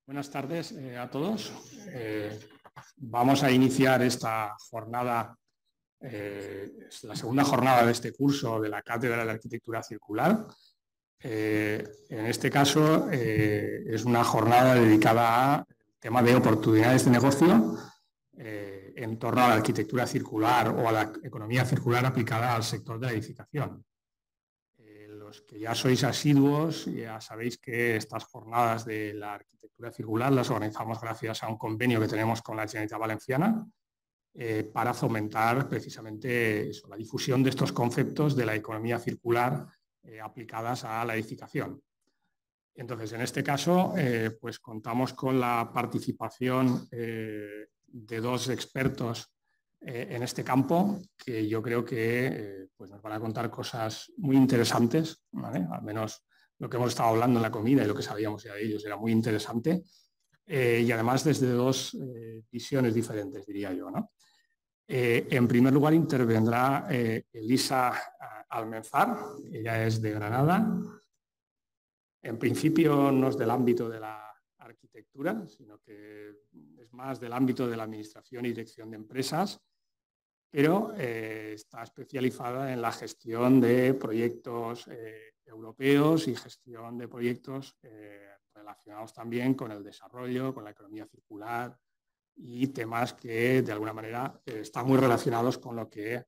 Buenas tardes a todos. Vamos a iniciar esta jornada, es la segunda jornada de este curso de la Cátedra de Arquitectura Circular. En este caso es una jornada dedicada al tema de oportunidades de negocio en torno a la arquitectura circular o a la economía circular aplicada al sector de la edificación. Los que ya sois asiduos ya sabéis que estas jornadas de la arquitectura circular las organizamos gracias a un convenio que tenemos con la Generalitat Valenciana para fomentar precisamente eso, la difusión de estos conceptos de la economía circular aplicadas a la edificación. Entonces, en este caso, pues contamos con la participación de dos expertos en este campo, que yo creo que pues nos van a contar cosas muy interesantes, ¿vale? Al menos lo que hemos estado hablando en la comida y lo que sabíamos ya de ellos era muy interesante, y además desde dos visiones diferentes, diría yo, ¿no? En primer lugar intervendrá Elisa Almenzar, ella es de Granada. En principio no es del ámbito de la arquitectura, sino que es más del ámbito de la administración y dirección de empresas, pero está especializada en la gestión de proyectos europeos y gestión de proyectos relacionados también con el desarrollo, con la economía circular y temas que de alguna manera están muy relacionados con lo que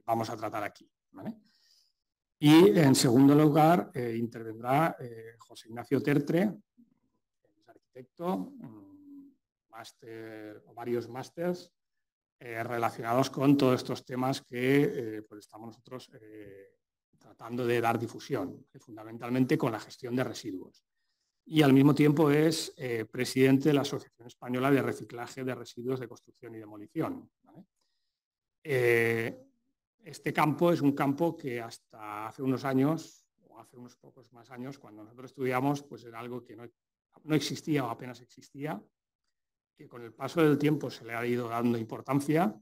vamos a tratar aquí, ¿vale? Y en segundo lugar intervendrá José Ignacio Tertre, es arquitecto, varios másters relacionados con todos estos temas que pues estamos nosotros tratando de dar difusión, fundamentalmente con la gestión de residuos. Y al mismo tiempo es presidente de la Asociación Española de Reciclaje de Residuos de Construcción y Demolición, ¿vale? Este campo es un campo que hasta hace unos años, o hace unos pocos más años, cuando nosotros estudiamos, pues era algo que no existía o apenas existía, que con el paso del tiempo se le ha ido dando importancia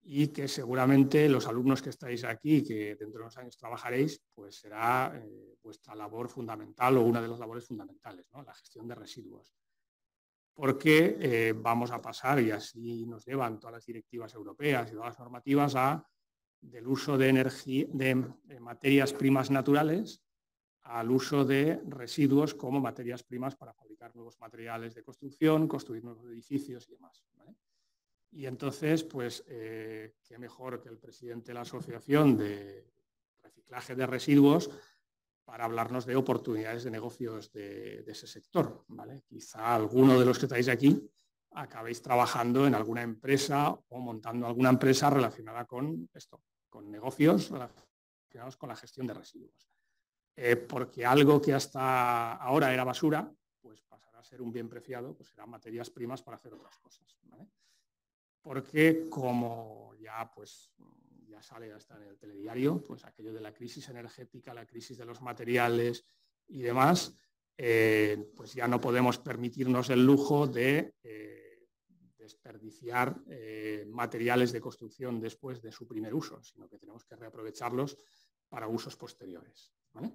y que seguramente los alumnos que estáis aquí, que dentro de unos años trabajaréis, pues será vuestra labor fundamental o una de las labores fundamentales, ¿no? La gestión de residuos. Porque vamos a pasar, y así nos llevan todas las directivas europeas y todas las normativas, del uso de materias primas naturales al uso de residuos como materias primas para fabricar nuevos materiales de construcción, construir nuevos edificios y demás, ¿vale? Y entonces, pues, qué mejor que el presidente de la Asociación de Reciclaje de Residuos para hablarnos de oportunidades de negocios de ese sector, ¿vale? Quizá alguno de los que estáis aquí acabéis trabajando en alguna empresa o montando alguna empresa relacionada con esto, con negocios relacionados con la gestión de residuos. Porque algo que hasta ahora era basura, pues pasará a ser un bien preciado, pues serán materias primas para hacer otras cosas, ¿vale? Porque como ya sale hasta en el telediario, pues aquello de la crisis energética, la crisis de los materiales y demás, pues ya no podemos permitirnos el lujo de desperdiciar materiales de construcción después de su primer uso, sino que tenemos que reaprovecharlos para usos posteriores, ¿vale?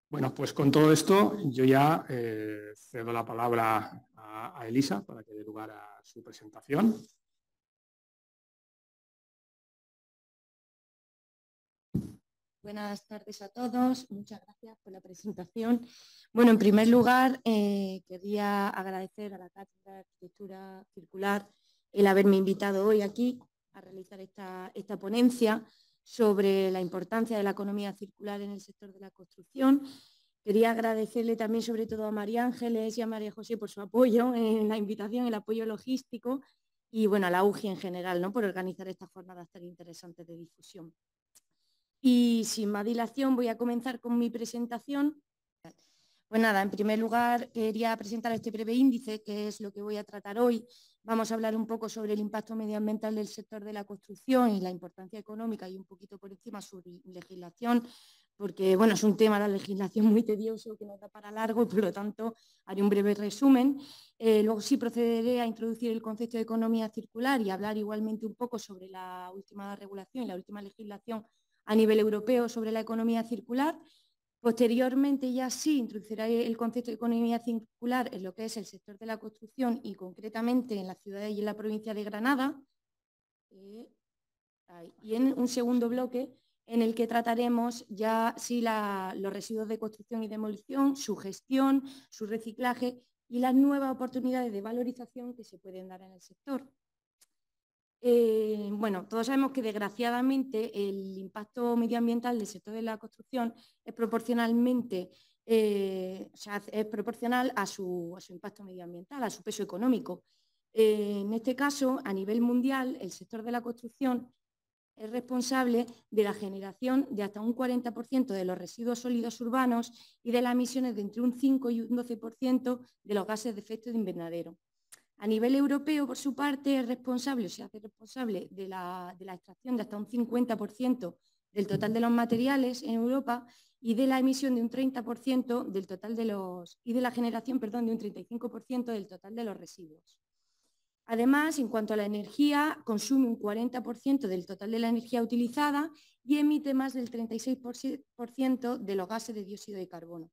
Bueno, pues con todo esto yo ya cedo la palabra a Elisa para que dé lugar a su presentación. Buenas tardes a todos, muchas gracias por la presentación. Bueno, en primer lugar, quería agradecer a la Cátedra de Arquitectura Circular el haberme invitado hoy aquí a realizar esta ponencia sobre la importancia de la economía circular en el sector de la construcción. Quería agradecerle también sobre todo a María Ángeles y a María José por su apoyo en la invitación, el apoyo logístico y bueno, a la UGI en general, ¿no?, por organizar estas jornadas tan interesantes de difusión. Y sin más dilación voy a comenzar con mi presentación. Pues nada, en primer lugar quería presentar este breve índice, que es lo que voy a tratar hoy. Vamos a hablar un poco sobre el impacto medioambiental del sector de la construcción y la importancia económica y un poquito por encima su legislación, porque bueno, es un tema, la legislación, muy tedioso que nos da para largo y por lo tanto haré un breve resumen. Luego sí procederé a introducir el concepto de economía circular y hablar igualmente un poco sobre la última regulación y la última legislación a nivel europeo sobre la economía circular. Posteriormente ya sí introducirá el concepto de economía circular en lo que es el sector de la construcción y concretamente en la ciudad y en la provincia de Granada. Y en un segundo bloque en el que trataremos ya sí los residuos de construcción y demolición, su gestión, su reciclaje y las nuevas oportunidades de valorización que se pueden dar en el sector. Bueno, todos sabemos que desgraciadamente el impacto medioambiental del sector de la construcción es proporcionalmente, es proporcional a su impacto medioambiental, a su peso económico. En este caso, a nivel mundial, el sector de la construcción es responsable de la generación de hasta un 40% de los residuos sólidos urbanos y de las emisiones de entre un 5 y un 12% de los gases de efecto de invernadero. A nivel europeo, por su parte, es responsable, o se hace responsable de la extracción de hasta un 50% del total de los materiales en Europa y de la emisión de un 30% del total de los... y de la generación, perdón, de un 35% del total de los residuos. Además, en cuanto a la energía, consume un 40% del total de la energía utilizada y emite más del 36% de los gases de dióxido de carbono.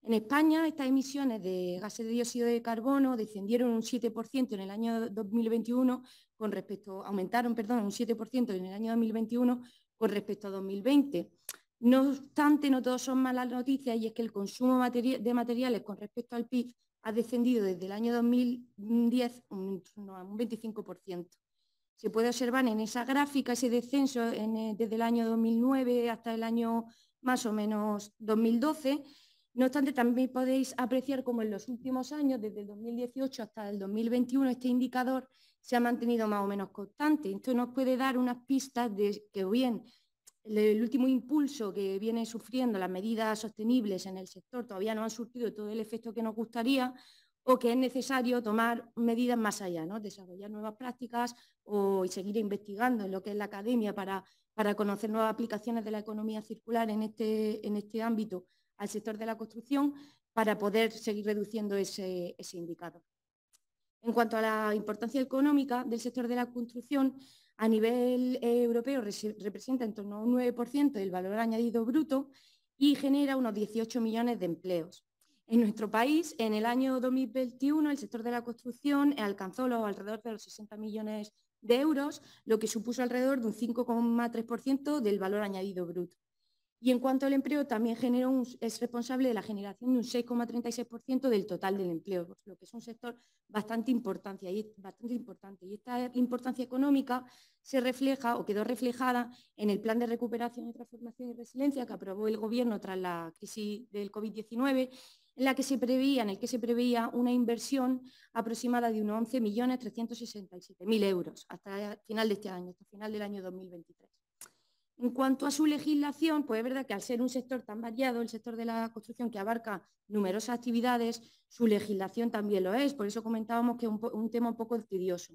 En España, estas emisiones de gases de dióxido de carbono descendieron un 7% en el año 2021 aumentaron un 7% en el año 2021 con respecto a 2020. No obstante, no todos son malas noticias y es que el consumo de materiales con respecto al PIB ha descendido desde el año 2010 a un 25%. Se puede observar en esa gráfica ese descenso desde el año 2009 hasta el año más o menos 2012. No obstante, también podéis apreciar cómo en los últimos años, desde el 2018 hasta el 2021, este indicador se ha mantenido más o menos constante. Esto nos puede dar unas pistas de que o bien el último impulso que vienen sufriendo las medidas sostenibles en el sector todavía no han surtido todo el efecto que nos gustaría o que es necesario tomar medidas más allá, ¿no? Desarrollar nuevas prácticas y seguir investigando en lo que es la academia para conocer nuevas aplicaciones de la economía circular en este ámbito al sector de la construcción para poder seguir reduciendo ese indicador. En cuanto a la importancia económica del sector de la construcción, a nivel europeo representa en torno a un 9% del valor añadido bruto y genera unos 18 millones de empleos. En nuestro país, en el año 2021, el sector de la construcción alcanzó alrededor de los 60 millones de euros, lo que supuso alrededor de un 5,3% del valor añadido bruto. Y en cuanto al empleo, también es responsable de la generación de un 6,36% del total del empleo, lo que es un sector bastante importante. Y esta importancia económica se refleja o quedó reflejada en el Plan de Recuperación, Transformación y Resiliencia que aprobó el Gobierno tras la crisis del COVID-19, en el que se preveía una inversión aproximada de unos 11.367.000 euros hasta el final de este año, hasta el final del año 2023. En cuanto a su legislación, pues es verdad que al ser un sector tan variado, el sector de la construcción que abarca numerosas actividades, su legislación también lo es, por eso comentábamos que es un tema un poco tedioso.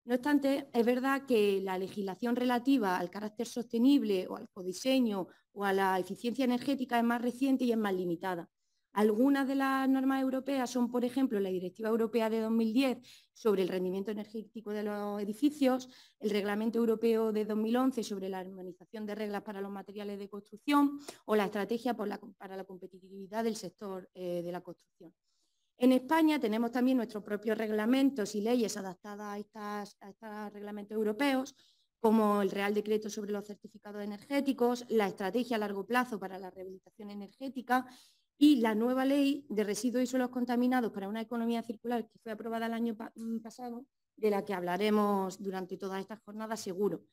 No obstante, es verdad que la legislación relativa al carácter sostenible o al codiseño o a la eficiencia energética es más reciente y es más limitada. Algunas de las normas europeas son, por ejemplo, la Directiva Europea de 2010 sobre el rendimiento energético de los edificios, el Reglamento Europeo de 2011 sobre la armonización de reglas para los materiales de construcción o la Estrategia para la competitividad del sector de la construcción. En España tenemos también nuestros propios reglamentos y leyes adaptadas a estos reglamentos europeos, como el Real Decreto sobre los certificados energéticos, la Estrategia a largo plazo para la rehabilitación energética y la nueva Ley de Residuos y Suelos Contaminados para una Economía Circular que fue aprobada el año pasado, de la que hablaremos durante todas estas jornadas seguro.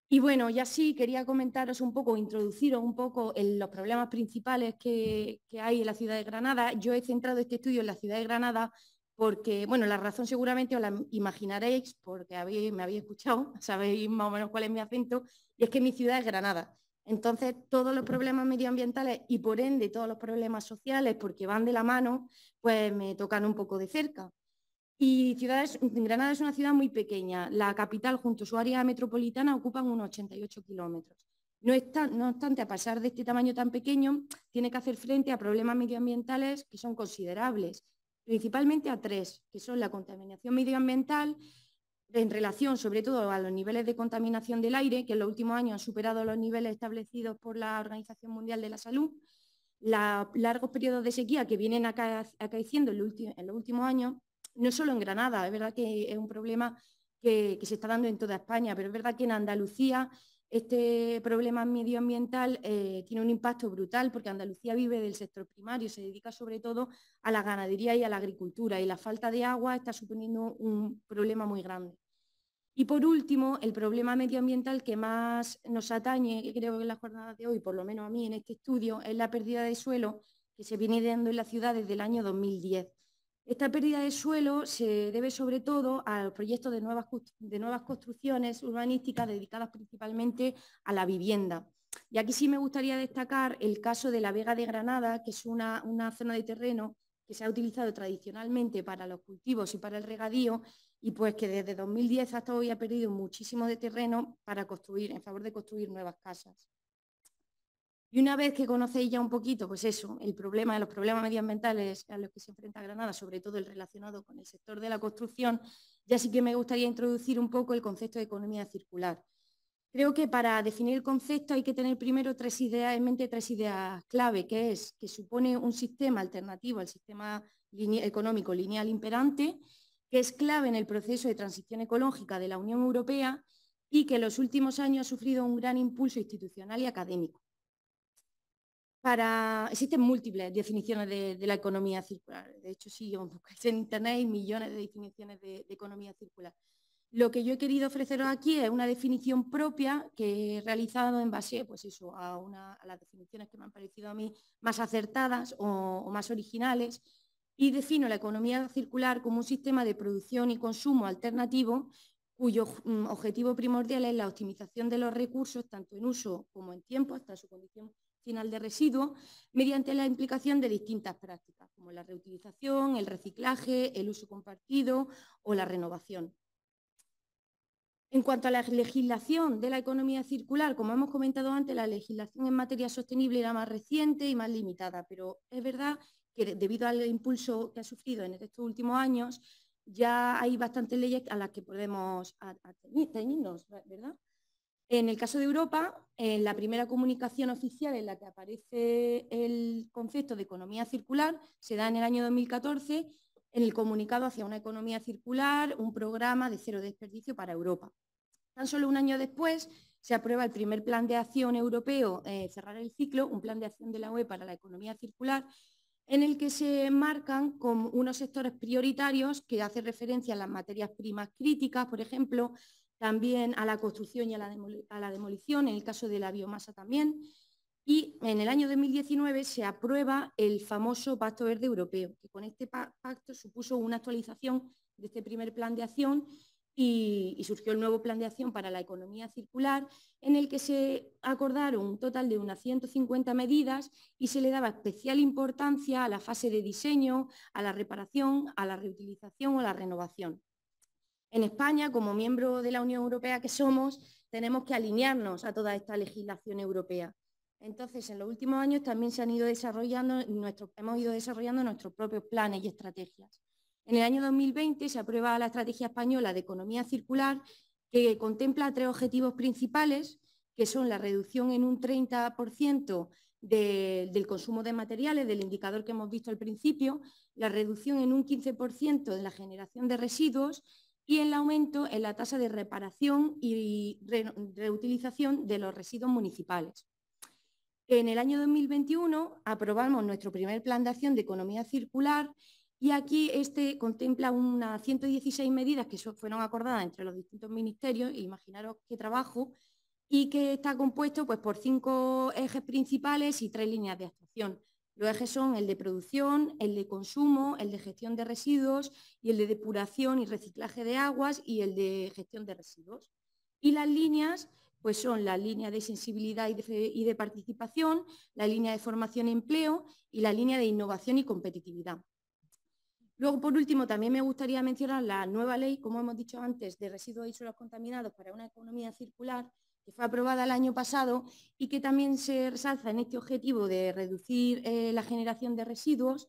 Y bueno, ya sí quería comentaros un poco, introduciros un poco en los problemas principales que hay en la ciudad de Granada. Yo he centrado este estudio en la ciudad de Granada porque, bueno, la razón seguramente os la imaginaréis porque me habéis escuchado, sabéis más o menos cuál es mi acento, y es que mi ciudad es Granada. Entonces, todos los problemas medioambientales y por ende todos los problemas sociales, porque van de la mano, pues me tocan un poco de cerca. Y Granada es una ciudad muy pequeña. La capital junto a su área metropolitana ocupan unos 88 kilómetros. No obstante, a pesar de este tamaño tan pequeño, tiene que hacer frente a problemas medioambientales que son considerables, principalmente a tres, que son la contaminación medioambiental, en relación sobre todo a los niveles de contaminación del aire, que en los últimos años han superado los niveles establecidos por la Organización Mundial de la Salud, Los largos periodos de sequía que vienen acaeciendo en los últimos años, no solo en Granada, es verdad que es un problema que se está dando en toda España, pero es verdad que en Andalucía este problema medioambiental tiene un impacto brutal porque Andalucía vive del sector primario, se dedica sobre todo a la ganadería y a la agricultura, y la falta de agua está suponiendo un problema muy grande. Y por último, el problema medioambiental que más nos atañe, creo que en la jornada de hoy, por lo menos a mí en este estudio, es la pérdida de suelo que se viene dando en la ciudad desde el año 2010. Esta pérdida de suelo se debe sobre todo a los proyectos de nuevas construcciones urbanísticas dedicadas principalmente a la vivienda. Y aquí sí me gustaría destacar el caso de la Vega de Granada, que es una zona de terreno que se ha utilizado tradicionalmente para los cultivos y para el regadío, y pues que desde 2010 hasta hoy ha perdido muchísimo de terreno para construir, en favor de construir nuevas casas. Y una vez que conocéis ya un poquito, pues eso, los problemas medioambientales a los que se enfrenta Granada, sobre todo el relacionado con el sector de la construcción, ya sí que me gustaría introducir un poco el concepto de economía circular. Creo que para definir el concepto hay que tener primero en mente tres ideas clave, que supone un sistema alternativo al sistema económico lineal imperante, que es clave en el proceso de transición ecológica de la Unión Europea y que en los últimos años ha sufrido un gran impulso institucional y académico. Existen múltiples definiciones de la economía circular. De hecho, si buscáis en internet hay millones de definiciones de economía circular. Lo que yo he querido ofreceros aquí es una definición propia que he realizado en base pues eso, a las definiciones que me han parecido a mí más acertadas o más originales, y defino la economía circular como un sistema de producción y consumo alternativo cuyo objetivo primordial es la optimización de los recursos, tanto en uso como en tiempo, hasta su condición final de residuo, mediante la implicación de distintas prácticas, como la reutilización, el reciclaje, el uso compartido o la renovación. En cuanto a la legislación de la economía circular, como hemos comentado antes, la legislación en materia sostenible era más reciente y más limitada, pero es verdad que debido al impulso que ha sufrido en estos últimos años, ya hay bastantes leyes a las que podemos ceñirnos, ¿verdad? En el caso de Europa, en la primera comunicación oficial en la que aparece el concepto de economía circular se da en el año 2014 en el comunicado hacia una economía circular, un programa de cero desperdicio para Europa. Tan solo un año después se aprueba el primer plan de acción europeo, Cerrar el ciclo, un plan de acción de la UE para la economía circular, en el que se marcan como unos sectores prioritarios que hacen referencia a las materias primas críticas, por ejemplo, también a la construcción y a la demolición, en el caso de la biomasa también. Y en el año 2019 se aprueba el famoso Pacto Verde Europeo, que con este pacto supuso una actualización de este primer plan de acción y surgió el nuevo plan de acción para la economía circular, en el que se acordaron un total de unas 150 medidas y se le daba especial importancia a la fase de diseño, a la reparación, a la reutilización o a la renovación. En España, como miembro de la Unión Europea que somos, tenemos que alinearnos a toda esta legislación europea. Entonces, en los últimos años también hemos ido desarrollando nuestros propios planes y estrategias. En el año 2020 se aprueba la Estrategia Española de Economía Circular, que contempla tres objetivos principales, que son la reducción en un 30% del consumo de materiales, del indicador que hemos visto al principio, la reducción en un 15% de la generación de residuos y el aumento en la tasa de reparación y reutilización de los residuos municipales. En el año 2021 aprobamos nuestro primer plan de acción de economía circular y aquí este contempla unas 116 medidas que fueron acordadas entre los distintos ministerios, imaginaros qué trabajo, y que está compuesto pues, por 5 ejes principales y 3 líneas de actuación. Los ejes son el de producción, el de consumo, el de gestión de residuos y el de depuración y reciclaje de aguas y el de gestión de residuos. Y las líneas pues son la línea de sensibilidad y de participación, la línea de formación y empleo y la línea de innovación y competitividad. Luego, por último, también me gustaría mencionar la nueva ley, como hemos dicho antes, de residuos y suelos contaminados para una economía circular, que fue aprobada el año pasado y que también se resalza en este objetivo de reducir la generación de residuos,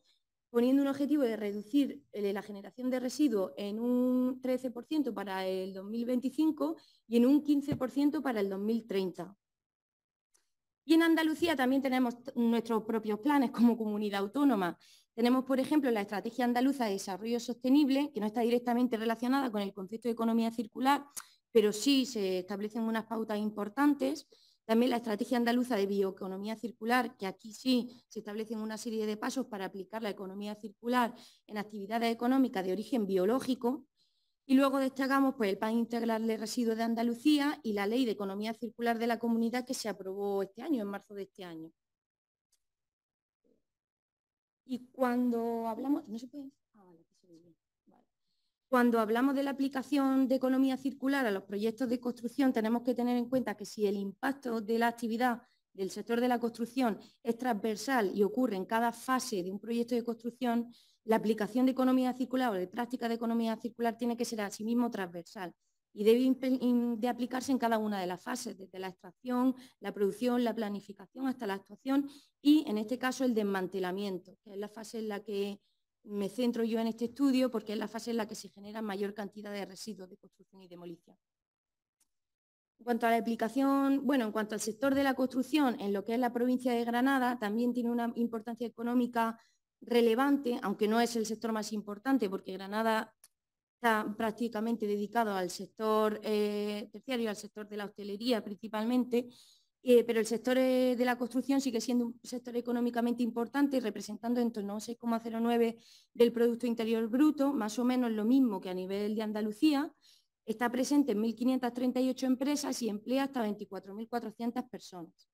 poniendo un objetivo de reducir la generación de residuos en un 13% para el 2025 y en un 15% para el 2030. Y en Andalucía también tenemos nuestros propios planes como comunidad autónoma. Tenemos, por ejemplo, la Estrategia Andaluza de Desarrollo Sostenible, que no está directamente relacionada con el concepto de economía circular, pero sí se establecen unas pautas importantes. También la Estrategia Andaluza de Bioeconomía Circular, que aquí sí se establecen una serie de pasos para aplicar la economía circular en actividades económicas de origen biológico. Y luego destacamos pues, el Plan Integral de Residuos de Andalucía y la Ley de Economía Circular de la Comunidad que se aprobó este año, en marzo de este año. Y cuando hablamos... ¿No se puede? Vale, aquí se ve bien. Vale. Cuando hablamos de la aplicación de economía circular a los proyectos de construcción, tenemos que tener en cuenta que si el impacto de la actividad del sector de la construcción es transversal y ocurre en cada fase de un proyecto de construcción, la aplicación de economía circular o de práctica de economía circular tiene que ser asimismo transversal y debe de aplicarse en cada una de las fases, desde la extracción, la producción, la planificación hasta la actuación y, en este caso, el desmantelamiento, que es la fase en la que me centro yo en este estudio porque es la fase en la que se genera mayor cantidad de residuos de construcción y demolición. En cuanto a la aplicación, bueno, en cuanto al sector de la construcción, en lo que es la provincia de Granada, también tiene una importancia económica relevante, aunque no es el sector más importante, porque Granada está prácticamente dedicado al sector terciario, al sector de la hostelería principalmente, pero el sector de la construcción sigue siendo un sector económicamente importante, representando en torno a 6,09 del Producto Interior Bruto, más o menos lo mismo que a nivel de Andalucía. Está presente en 1.538 empresas y emplea hasta 24.400 personas.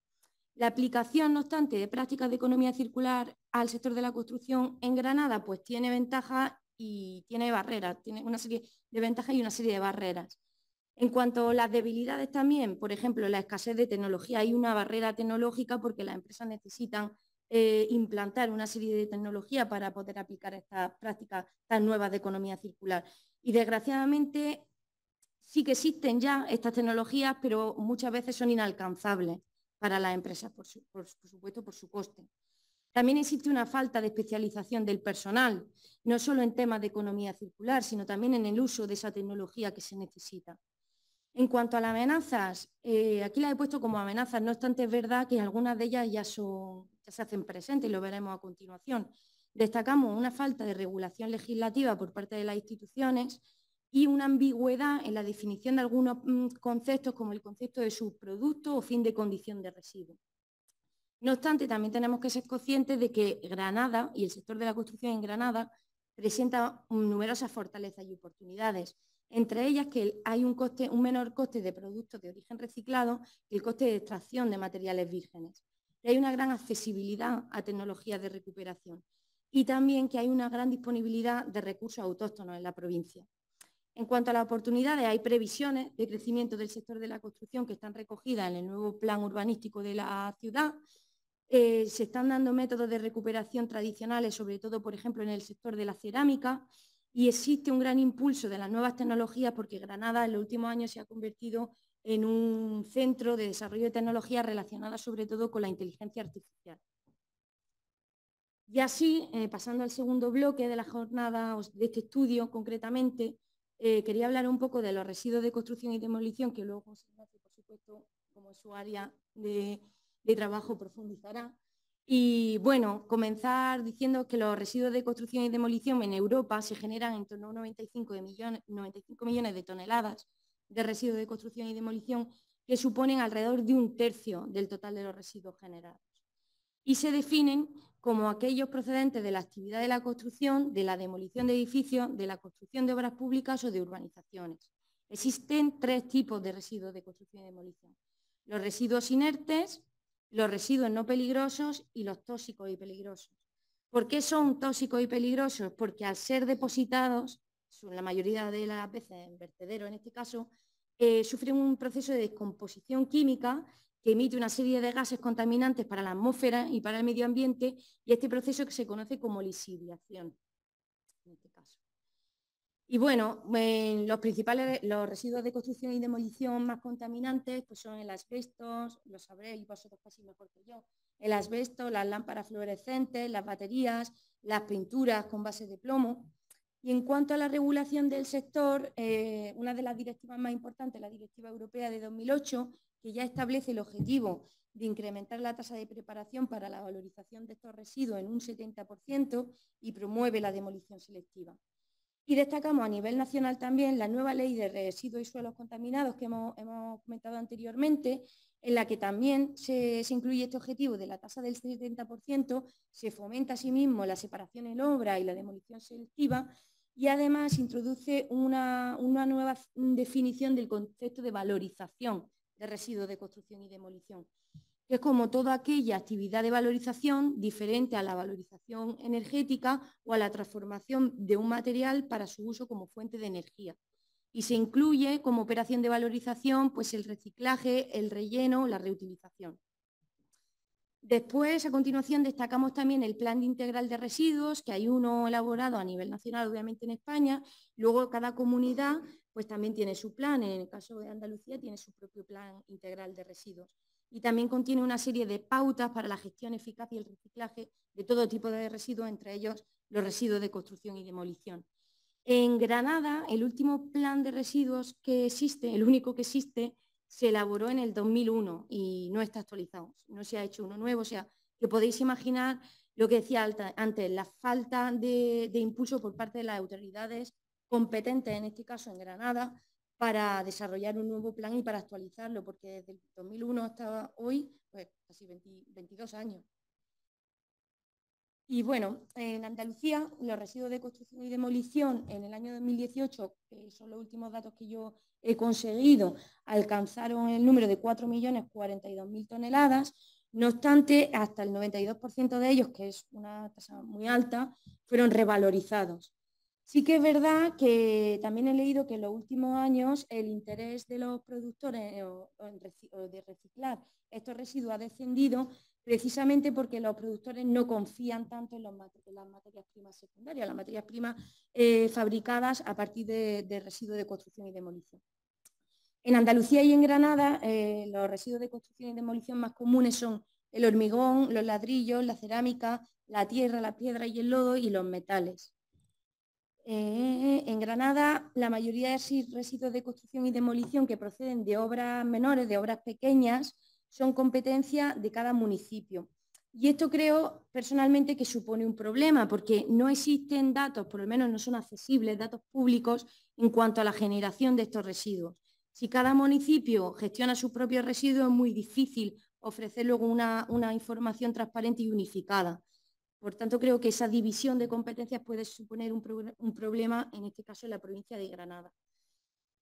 La aplicación, no obstante, de prácticas de economía circular al sector de la construcción en Granada, pues tiene ventajas y tiene barreras, tiene una serie de ventajas y una serie de barreras. En cuanto a las debilidades también, por ejemplo, la escasez de tecnología, hay una barrera tecnológica porque las empresas necesitan implantar una serie de tecnología para poder aplicar estas prácticas tan nuevas de economía circular. Y desgraciadamente sí que existen ya estas tecnologías, pero muchas veces son inalcanzables para las empresas, por supuesto, por su coste. También existe una falta de especialización del personal, no solo en temas de economía circular, sino también en el uso de esa tecnología que se necesita. En cuanto a las amenazas, aquí las he puesto como amenazas, no obstante es verdad que algunas de ellas ya se hacen presentes y lo veremos a continuación. Destacamos una falta de regulación legislativa por parte de las instituciones y una ambigüedad en la definición de algunos conceptos como el concepto de subproducto o fin de condición de residuo. No obstante, también tenemos que ser conscientes de que Granada y el sector de la construcción en Granada presenta numerosas fortalezas y oportunidades, entre ellas que hay un menor coste de productos de origen reciclado que el coste de extracción de materiales vírgenes. Hay una gran accesibilidad a tecnologías de recuperación y también que hay una gran disponibilidad de recursos autóctonos en la provincia. En cuanto a las oportunidades, hay previsiones de crecimiento del sector de la construcción que están recogidas en el nuevo plan urbanístico de la ciudad. Se están dando métodos de recuperación tradicionales, sobre todo, por ejemplo, en el sector de la cerámica, y existe un gran impulso de las nuevas tecnologías porque Granada en los últimos años se ha convertido en un centro de desarrollo de tecnologías relacionadas sobre todo con la inteligencia artificial. Y así, pasando al segundo bloque de la jornada, de este estudio concretamente, quería hablar un poco de los residuos de construcción y demolición, que luego, por supuesto, como es su área de trabajo, profundizará. Y bueno, comenzar diciendo que los residuos de construcción y demolición en Europa se generan en torno a 95 millones de toneladas de residuos de construcción y demolición, que suponen alrededor de 1/3 del total de los residuos generados. Y se definen como aquellos procedentes de la actividad de la construcción, de la demolición de edificios, de la construcción de obras públicas o de urbanizaciones. Existen 3 tipos de residuos de construcción y demolición: los residuos inertes, los residuos no peligrosos y los tóxicos y peligrosos. ¿Por qué son tóxicos y peligrosos? Porque al ser depositados, la mayoría de las veces en vertederos en este caso, sufren un proceso de descomposición química que emite una serie de gases contaminantes para la atmósfera y para el medio ambiente, y este proceso que se conoce como lixiviación, en este caso. Y bueno, los residuos de construcción y demolición más contaminantes pues son el asbesto, lo sabréis vosotros casi mejor que yo, el asbesto, las lámparas fluorescentes, las baterías, las pinturas con base de plomo. Y en cuanto a la regulación del sector, una de las directivas más importantes, la Directiva Europea de 2008, que ya establece el objetivo de incrementar la tasa de preparación para la valorización de estos residuos en un 70% y promueve la demolición selectiva. Y destacamos a nivel nacional también la nueva ley de residuos y suelos contaminados que hemos comentado anteriormente, en la que también se incluye este objetivo de la tasa del 70%, se fomenta asimismo la separación en obra y la demolición selectiva, y además introduce una nueva definición del concepto de valorización de residuos de construcción y demolición, que es como toda aquella actividad de valorización diferente a la valorización energética o a la transformación de un material para su uso como fuente de energía. Y se incluye como operación de valorización pues el reciclaje, el relleno, la reutilización. Después, a continuación, destacamos también el Plan Integral de Residuos, que hay uno elaborado a nivel nacional, obviamente en España. Luego, cada comunidad pues también tiene su plan. En el caso de Andalucía, tiene su propio Plan Integral de Residuos. Y también contiene una serie de pautas para la gestión eficaz y el reciclaje de todo tipo de residuos, entre ellos los residuos de construcción y demolición. En Granada, el último plan de residuos que existe, el único que existe, se elaboró en el 2001 y no está actualizado, no se ha hecho uno nuevo, o sea, que podéis imaginar lo que decía antes, la falta de impulso por parte de las autoridades competentes, en este caso en Granada, para desarrollar un nuevo plan y para actualizarlo, porque desde el 2001 hasta hoy, pues casi 22 años. Y bueno, en Andalucía, los residuos de construcción y demolición en el año 2018, que son los últimos datos que yo he conseguido, alcanzaron el número de 4.042.000 toneladas. No obstante, hasta el 92% de ellos, que es una tasa muy alta, fueron revalorizados. Sí que es verdad que también he leído que en los últimos años el interés de los productores de reciclar estos residuos ha descendido, precisamente porque los productores no confían tanto en las materias primas secundarias, las materias primas fabricadas a partir de residuos de construcción y demolición. En Andalucía y en Granada, los residuos de construcción y demolición más comunes son el hormigón, los ladrillos, la cerámica, la tierra, la piedra y el lodo y los metales. En Granada, la mayoría de residuos de construcción y demolición que proceden de obras menores, de obras pequeñas, son competencia de cada municipio. Y esto creo personalmente que supone un problema, porque no existen datos, por lo menos no son accesibles, datos públicos en cuanto a la generación de estos residuos. Si cada municipio gestiona sus propios residuos, es muy difícil ofrecer luego una información transparente y unificada. Por tanto, creo que esa división de competencias puede suponer un problema, en este caso en la provincia de Granada.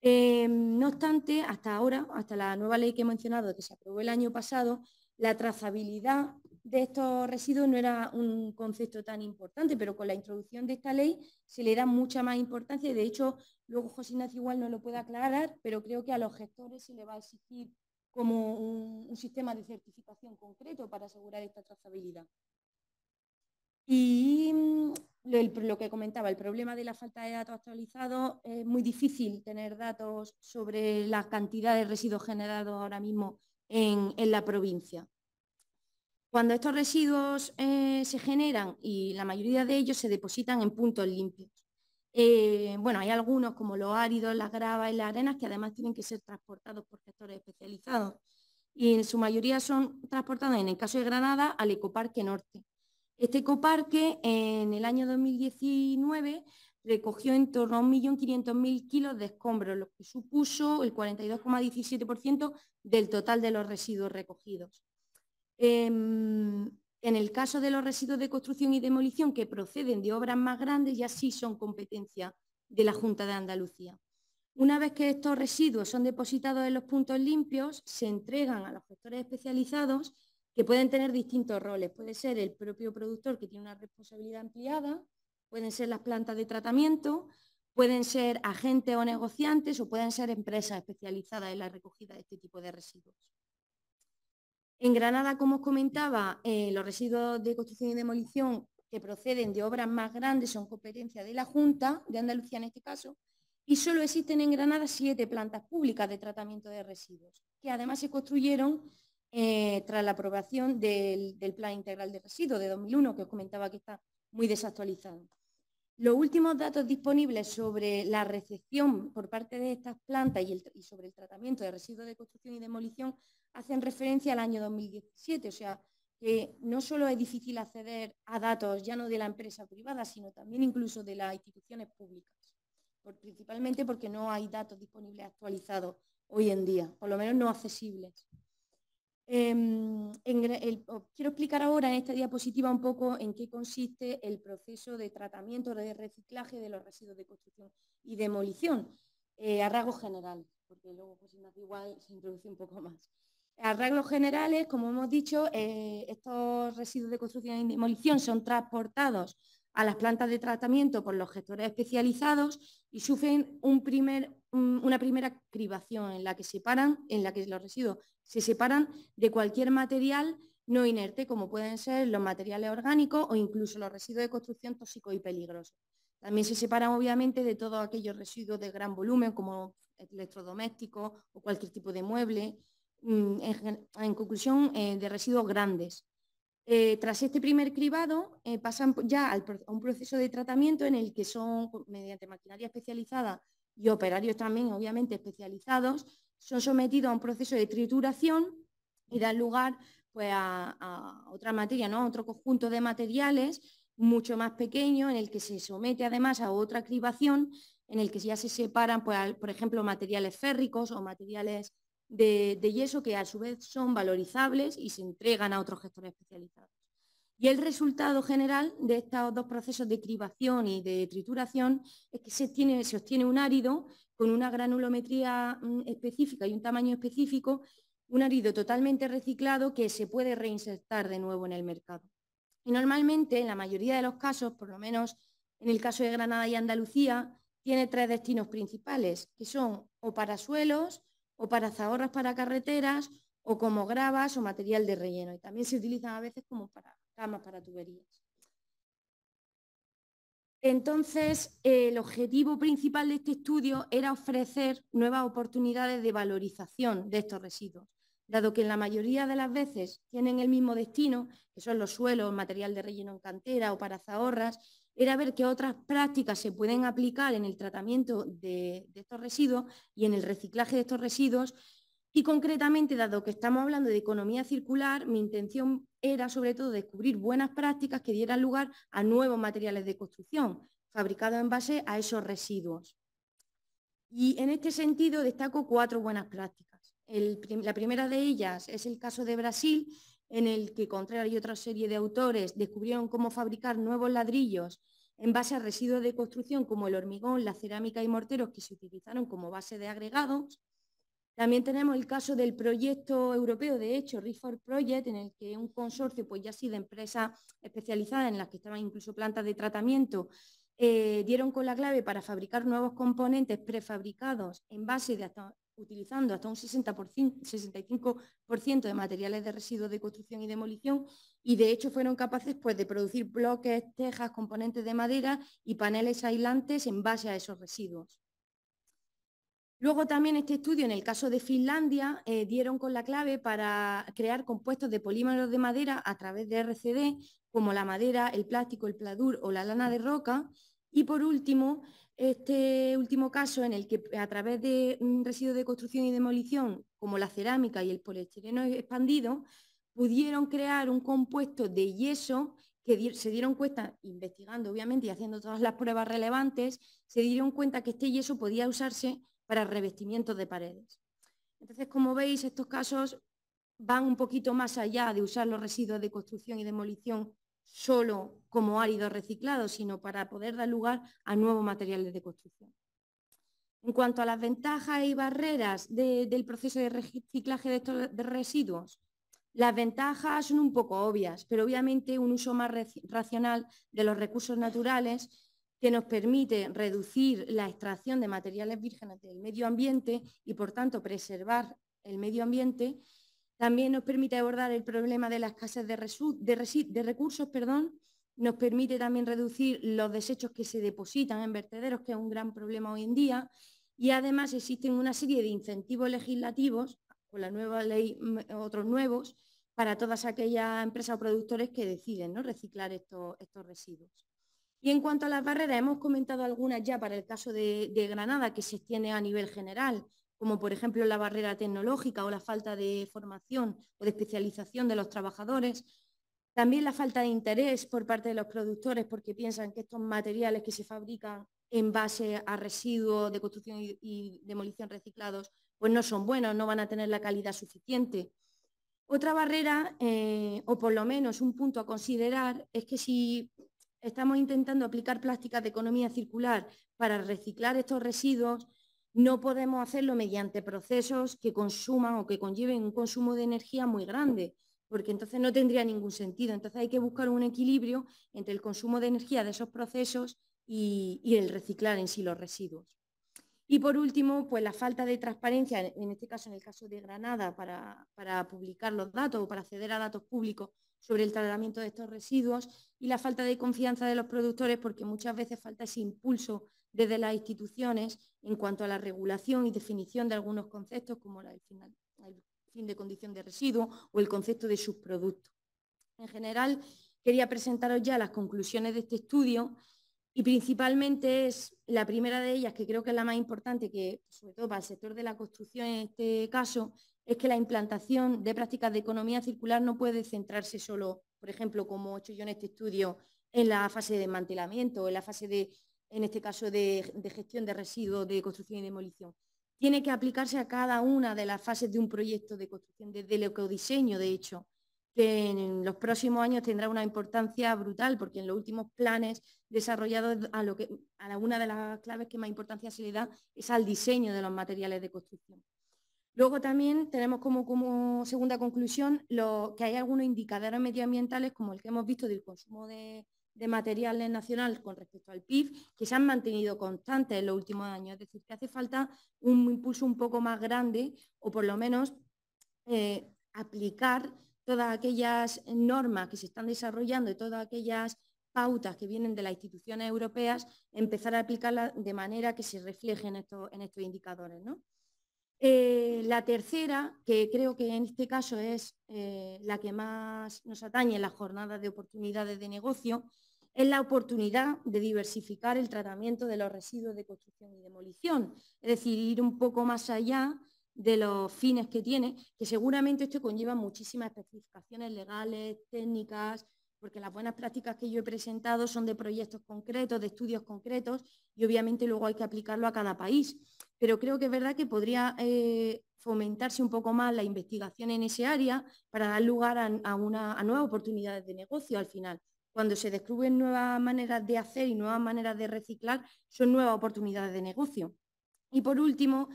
No obstante, hasta ahora, hasta la nueva ley que he mencionado, que se aprobó el año pasado, la trazabilidad de estos residuos no era un concepto tan importante, pero con la introducción de esta ley se le da mucha más importancia y, de hecho, luego José Ignacio igual no lo puede aclarar, pero creo que a los gestores se le va a exigir como un sistema de certificación concreto para asegurar esta trazabilidad. Y lo que comentaba, el problema de la falta de datos actualizados, es muy difícil tener datos sobre la cantidad de residuos generados ahora mismo en la provincia. Cuando estos residuos se generan, y la mayoría de ellos se depositan en puntos limpios. Bueno, hay algunos como los áridos, las gravas y las arenas que además tienen que ser transportados por gestores especializados. Y en su mayoría son transportados, en el caso de Granada, al Ecoparque Norte. Este ecoparque en el año 2019 recogió en torno a 1.500.000 kilos de escombros, lo que supuso el 42,17% del total de los residuos recogidos. En el caso de los residuos de construcción y demolición que proceden de obras más grandes, ya sí son competencia de la Junta de Andalucía. Una vez que estos residuos son depositados en los puntos limpios, se entregan a los gestores especializados, que pueden tener distintos roles. Puede ser el propio productor, que tiene una responsabilidad ampliada, pueden ser las plantas de tratamiento, pueden ser agentes o negociantes o pueden ser empresas especializadas en la recogida de este tipo de residuos. En Granada, como os comentaba, los residuos de construcción y demolición que proceden de obras más grandes son competencia de la Junta de Andalucía en este caso, y solo existen en Granada 7 plantas públicas de tratamiento de residuos, que además se construyeron tras la aprobación del Plan Integral de Residuos de 2001, que os comentaba que está muy desactualizado. Los últimos datos disponibles sobre la recepción por parte de estas plantas y sobre el tratamiento de residuos de construcción y demolición hacen referencia al año 2017, o sea, que no solo es difícil acceder a datos ya no de la empresa privada, sino también incluso de las instituciones públicas, principalmente porque no hay datos disponibles actualizados hoy en día, por lo menos no accesibles. Quiero explicar ahora en esta diapositiva un poco en qué consiste el proceso de tratamiento o de reciclaje de los residuos de construcción y demolición, a rasgos generales, porque luego pues, si no hace igual se introduce un poco más. A rasgos generales, como hemos dicho, estos residuos de construcción y demolición son transportados a las plantas de tratamiento por los gestores especializados y sufren una primera cribación en la que los residuos se separan de cualquier material no inerte, como pueden ser los materiales orgánicos o incluso los residuos de construcción tóxicos y peligrosos. También se separan, obviamente, de todos aquellos residuos de gran volumen, como electrodomésticos o cualquier tipo de mueble. En conclusión, de residuos grandes. Tras este primer cribado, pasan ya a un proceso de tratamiento en el que son, mediante maquinaria especializada y operarios también, obviamente, especializados, son sometidos a un proceso de trituración y dan lugar pues, a otra materia, ¿no? A otro conjunto de materiales mucho más pequeño, en el que se somete además a otra cribación, en el que ya se separan, pues, por ejemplo, materiales férricos o materiales de yeso que a su vez son valorizables y se entregan a otros gestores especializados. Y el resultado general de estos dos procesos de cribación y de trituración es que se obtiene un árido con una granulometría específica y un tamaño específico, un árido totalmente reciclado que se puede reinsertar de nuevo en el mercado. Y normalmente, en la mayoría de los casos, por lo menos en el caso de Granada y Andalucía, tiene tres destinos principales, que son o para suelos, o para zahorras para carreteras, o como gravas o material de relleno. Y también se utilizan a veces como para camas para tuberías. Entonces, el objetivo principal de este estudio era ofrecer nuevas oportunidades de valorización de estos residuos, dado que en la mayoría de las veces tienen el mismo destino, que son los suelos, material de relleno en cantera o para zahorras, era ver qué otras prácticas se pueden aplicar en el tratamiento de estos residuos y en el reciclaje de estos residuos. Y concretamente, dado que estamos hablando de economía circular, mi intención era sobre todo descubrir buenas prácticas que dieran lugar a nuevos materiales de construcción, fabricados en base a esos residuos. Y en este sentido destaco 4 buenas prácticas. La primera de ellas es el caso de Brasil, en el que Contreras y otra serie de autores descubrieron cómo fabricar nuevos ladrillos en base a residuos de construcción como el hormigón, la cerámica y morteros que se utilizaron como base de agregados. También tenemos el caso del proyecto europeo, de hecho, REFOR Project, en el que un consorcio, pues ya sí, de empresas especializadas, en las que estaban incluso plantas de tratamiento, dieron con la clave para fabricar nuevos componentes prefabricados en base de utilizando hasta un 65% de materiales de residuos de construcción y demolición, y de hecho fueron capaces pues, de producir bloques, tejas, componentes de madera y paneles aislantes en base a esos residuos. Luego también este estudio, en el caso de Finlandia, dieron con la clave para crear compuestos de polímeros de madera a través de RCD, como la madera, el plástico, el pladur o la lana de roca. Y por último, este último caso en el que a través de residuos de construcción y demolición, como la cerámica y el poliestireno expandido, pudieron crear un compuesto de yeso que se dieron cuenta, investigando obviamente y haciendo todas las pruebas relevantes, se dieron cuenta que este yeso podía usarse para revestimientos de paredes. Entonces, como veis, estos casos van un poquito más allá de usar los residuos de construcción y demolición solo como áridos reciclados, sino para poder dar lugar a nuevos materiales de construcción. En cuanto a las ventajas y barreras del proceso de reciclaje de estos residuos, las ventajas son un poco obvias, pero obviamente un uso más racional de los recursos naturales que nos permite reducir la extracción de materiales vírgenes del medio ambiente y, por tanto, preservar el medio ambiente. También nos permite abordar el problema de la escasez de recursos, nos permite también reducir los desechos que se depositan en vertederos, que es un gran problema hoy en día, y además existen una serie de incentivos legislativos, con la nueva ley, otros nuevos, para todas aquellas empresas o productores que deciden, ¿no?, reciclar estos residuos. Y en cuanto a las barreras, hemos comentado algunas ya para el caso de Granada, que se extiende a nivel general, como por ejemplo la barrera tecnológica o la falta de formación o de especialización de los trabajadores. También la falta de interés por parte de los productores porque piensan que estos materiales que se fabrican en base a residuos de construcción y demolición reciclados pues no son buenos, no van a tener la calidad suficiente. Otra barrera, o por lo menos un punto a considerar, es que si estamos intentando aplicar prácticas de economía circular para reciclar estos residuos, no podemos hacerlo mediante procesos que consuman o que conlleven un consumo de energía muy grande, porque entonces no tendría ningún sentido. Entonces hay que buscar un equilibrio entre el consumo de energía de esos procesos y el reciclar en sí los residuos. Y por último, pues la falta de transparencia, en este caso, en el caso de Granada, para publicar los datos o para acceder a datos públicos sobre el tratamiento de estos residuos y la falta de confianza de los productores porque muchas veces falta ese impulso desde las instituciones en cuanto a la regulación y definición de algunos conceptos como el fin de condición de residuo o el concepto de subproducto. En general, quería presentaros ya las conclusiones de este estudio y principalmente es la primera de ellas, que creo que es la más importante, que sobre todo para el sector de la construcción en este caso, es que la implantación de prácticas de economía circular no puede centrarse solo, por ejemplo, como he hecho yo en este estudio, en la fase de desmantelamiento o en la fase de, en este caso, de gestión de residuos de construcción y demolición. Tiene que aplicarse a cada una de las fases de un proyecto de construcción, desde el ecodiseño, de hecho, que en los próximos años tendrá una importancia brutal, porque en los últimos planes desarrollados a una de las claves que más importancia se le da es al diseño de los materiales de construcción. Luego también tenemos como segunda conclusión que hay algunos indicadores medioambientales, como el que hemos visto del consumo de materiales nacional con respecto al PIB, que se han mantenido constantes en los últimos años. Es decir, que hace falta un impulso un poco más grande o por lo menos aplicar todas aquellas normas que se están desarrollando y todas aquellas pautas que vienen de las instituciones europeas, empezar a aplicarlas de manera que se reflejen estos indicadores, ¿no? La tercera, que creo que en este caso es la que más nos atañe en las jornadas de oportunidades de negocio, es la oportunidad de diversificar el tratamiento de los residuos de construcción y demolición, es decir, ir un poco más allá de los fines que tiene, que seguramente esto conlleva muchísimas especificaciones legales, técnicas, porque las buenas prácticas que yo he presentado son de proyectos concretos, de estudios concretos, y obviamente luego hay que aplicarlo a cada país. Pero creo que es verdad que podría fomentarse un poco más la investigación en ese área para dar lugar a nuevas oportunidades de negocio al final. Cuando se descubren nuevas maneras de hacer y nuevas maneras de reciclar, son nuevas oportunidades de negocio. Y por último,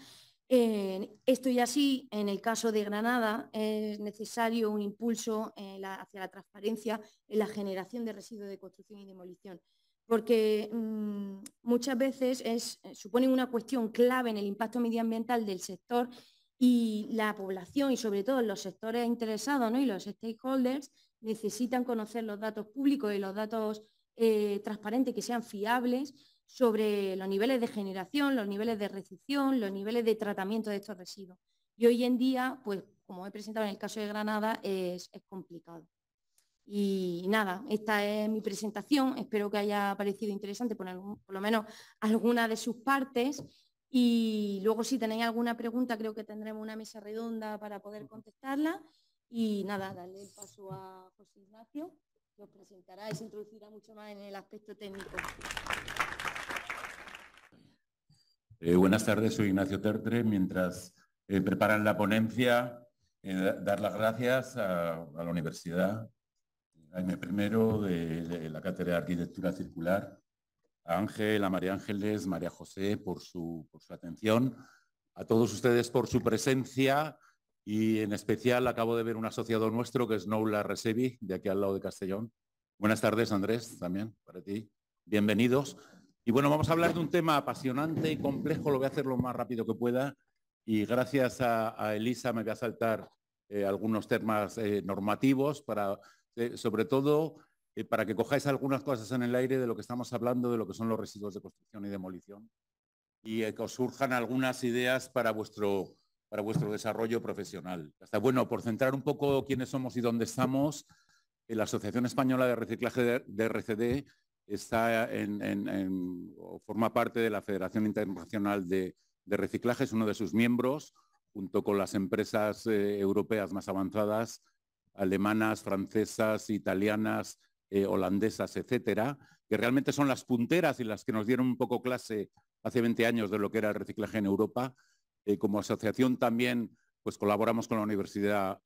esto y así, en el caso de Granada, es necesario un impulso hacia la transparencia en la generación de residuos de construcción y demolición, porque muchas veces suponen una cuestión clave en el impacto medioambiental del sector y la población y sobre todo los sectores interesados, ¿no? Y los stakeholders necesitan conocer los datos públicos y los datos transparentes que sean fiables sobre los niveles de generación, los niveles de recepción, los niveles de tratamiento de estos residuos. Y hoy en día, pues como he presentado en el caso de Granada, es complicado. Y nada, esta es mi presentación, espero que haya parecido interesante por lo menos alguna de sus partes y luego si tenéis alguna pregunta creo que tendremos una mesa redonda para poder contestarla y nada, darle el paso a José Ignacio, que os presentará y se introducirá mucho más en el aspecto técnico. Buenas tardes, soy Ignacio Tertre. Mientras preparan la ponencia, dar las gracias a la Universidad Jaime I de la Cátedra de Arquitectura Circular, a Ángel, a María Ángeles, María José por su atención, a todos ustedes por su presencia y en especial acabo de ver un asociado nuestro que es Noula Resevi, de aquí al lado de Castellón. Buenas tardes, Andrés, también para ti. Bienvenidos. Y bueno, vamos a hablar de un tema apasionante y complejo, lo voy a hacer lo más rápido que pueda y gracias a Elisa me voy a saltar algunos temas normativos para, sobre todo, para que cojáis algunas cosas en el aire de lo que estamos hablando, de lo que son los residuos de construcción y demolición y que os surjan algunas ideas para vuestro desarrollo profesional. Hasta bueno, por centrar un poco quiénes somos y dónde estamos, la Asociación Española de Reciclaje de RCD forma parte de la Federación Internacional de Reciclaje, es uno de sus miembros, junto con las empresas europeas más avanzadas, alemanas, francesas, italianas, holandesas, etcétera, que realmente son las punteras y las que nos dieron un poco clase hace 20 años de lo que era el reciclaje en Europa. Como asociación también pues colaboramos con la Universidad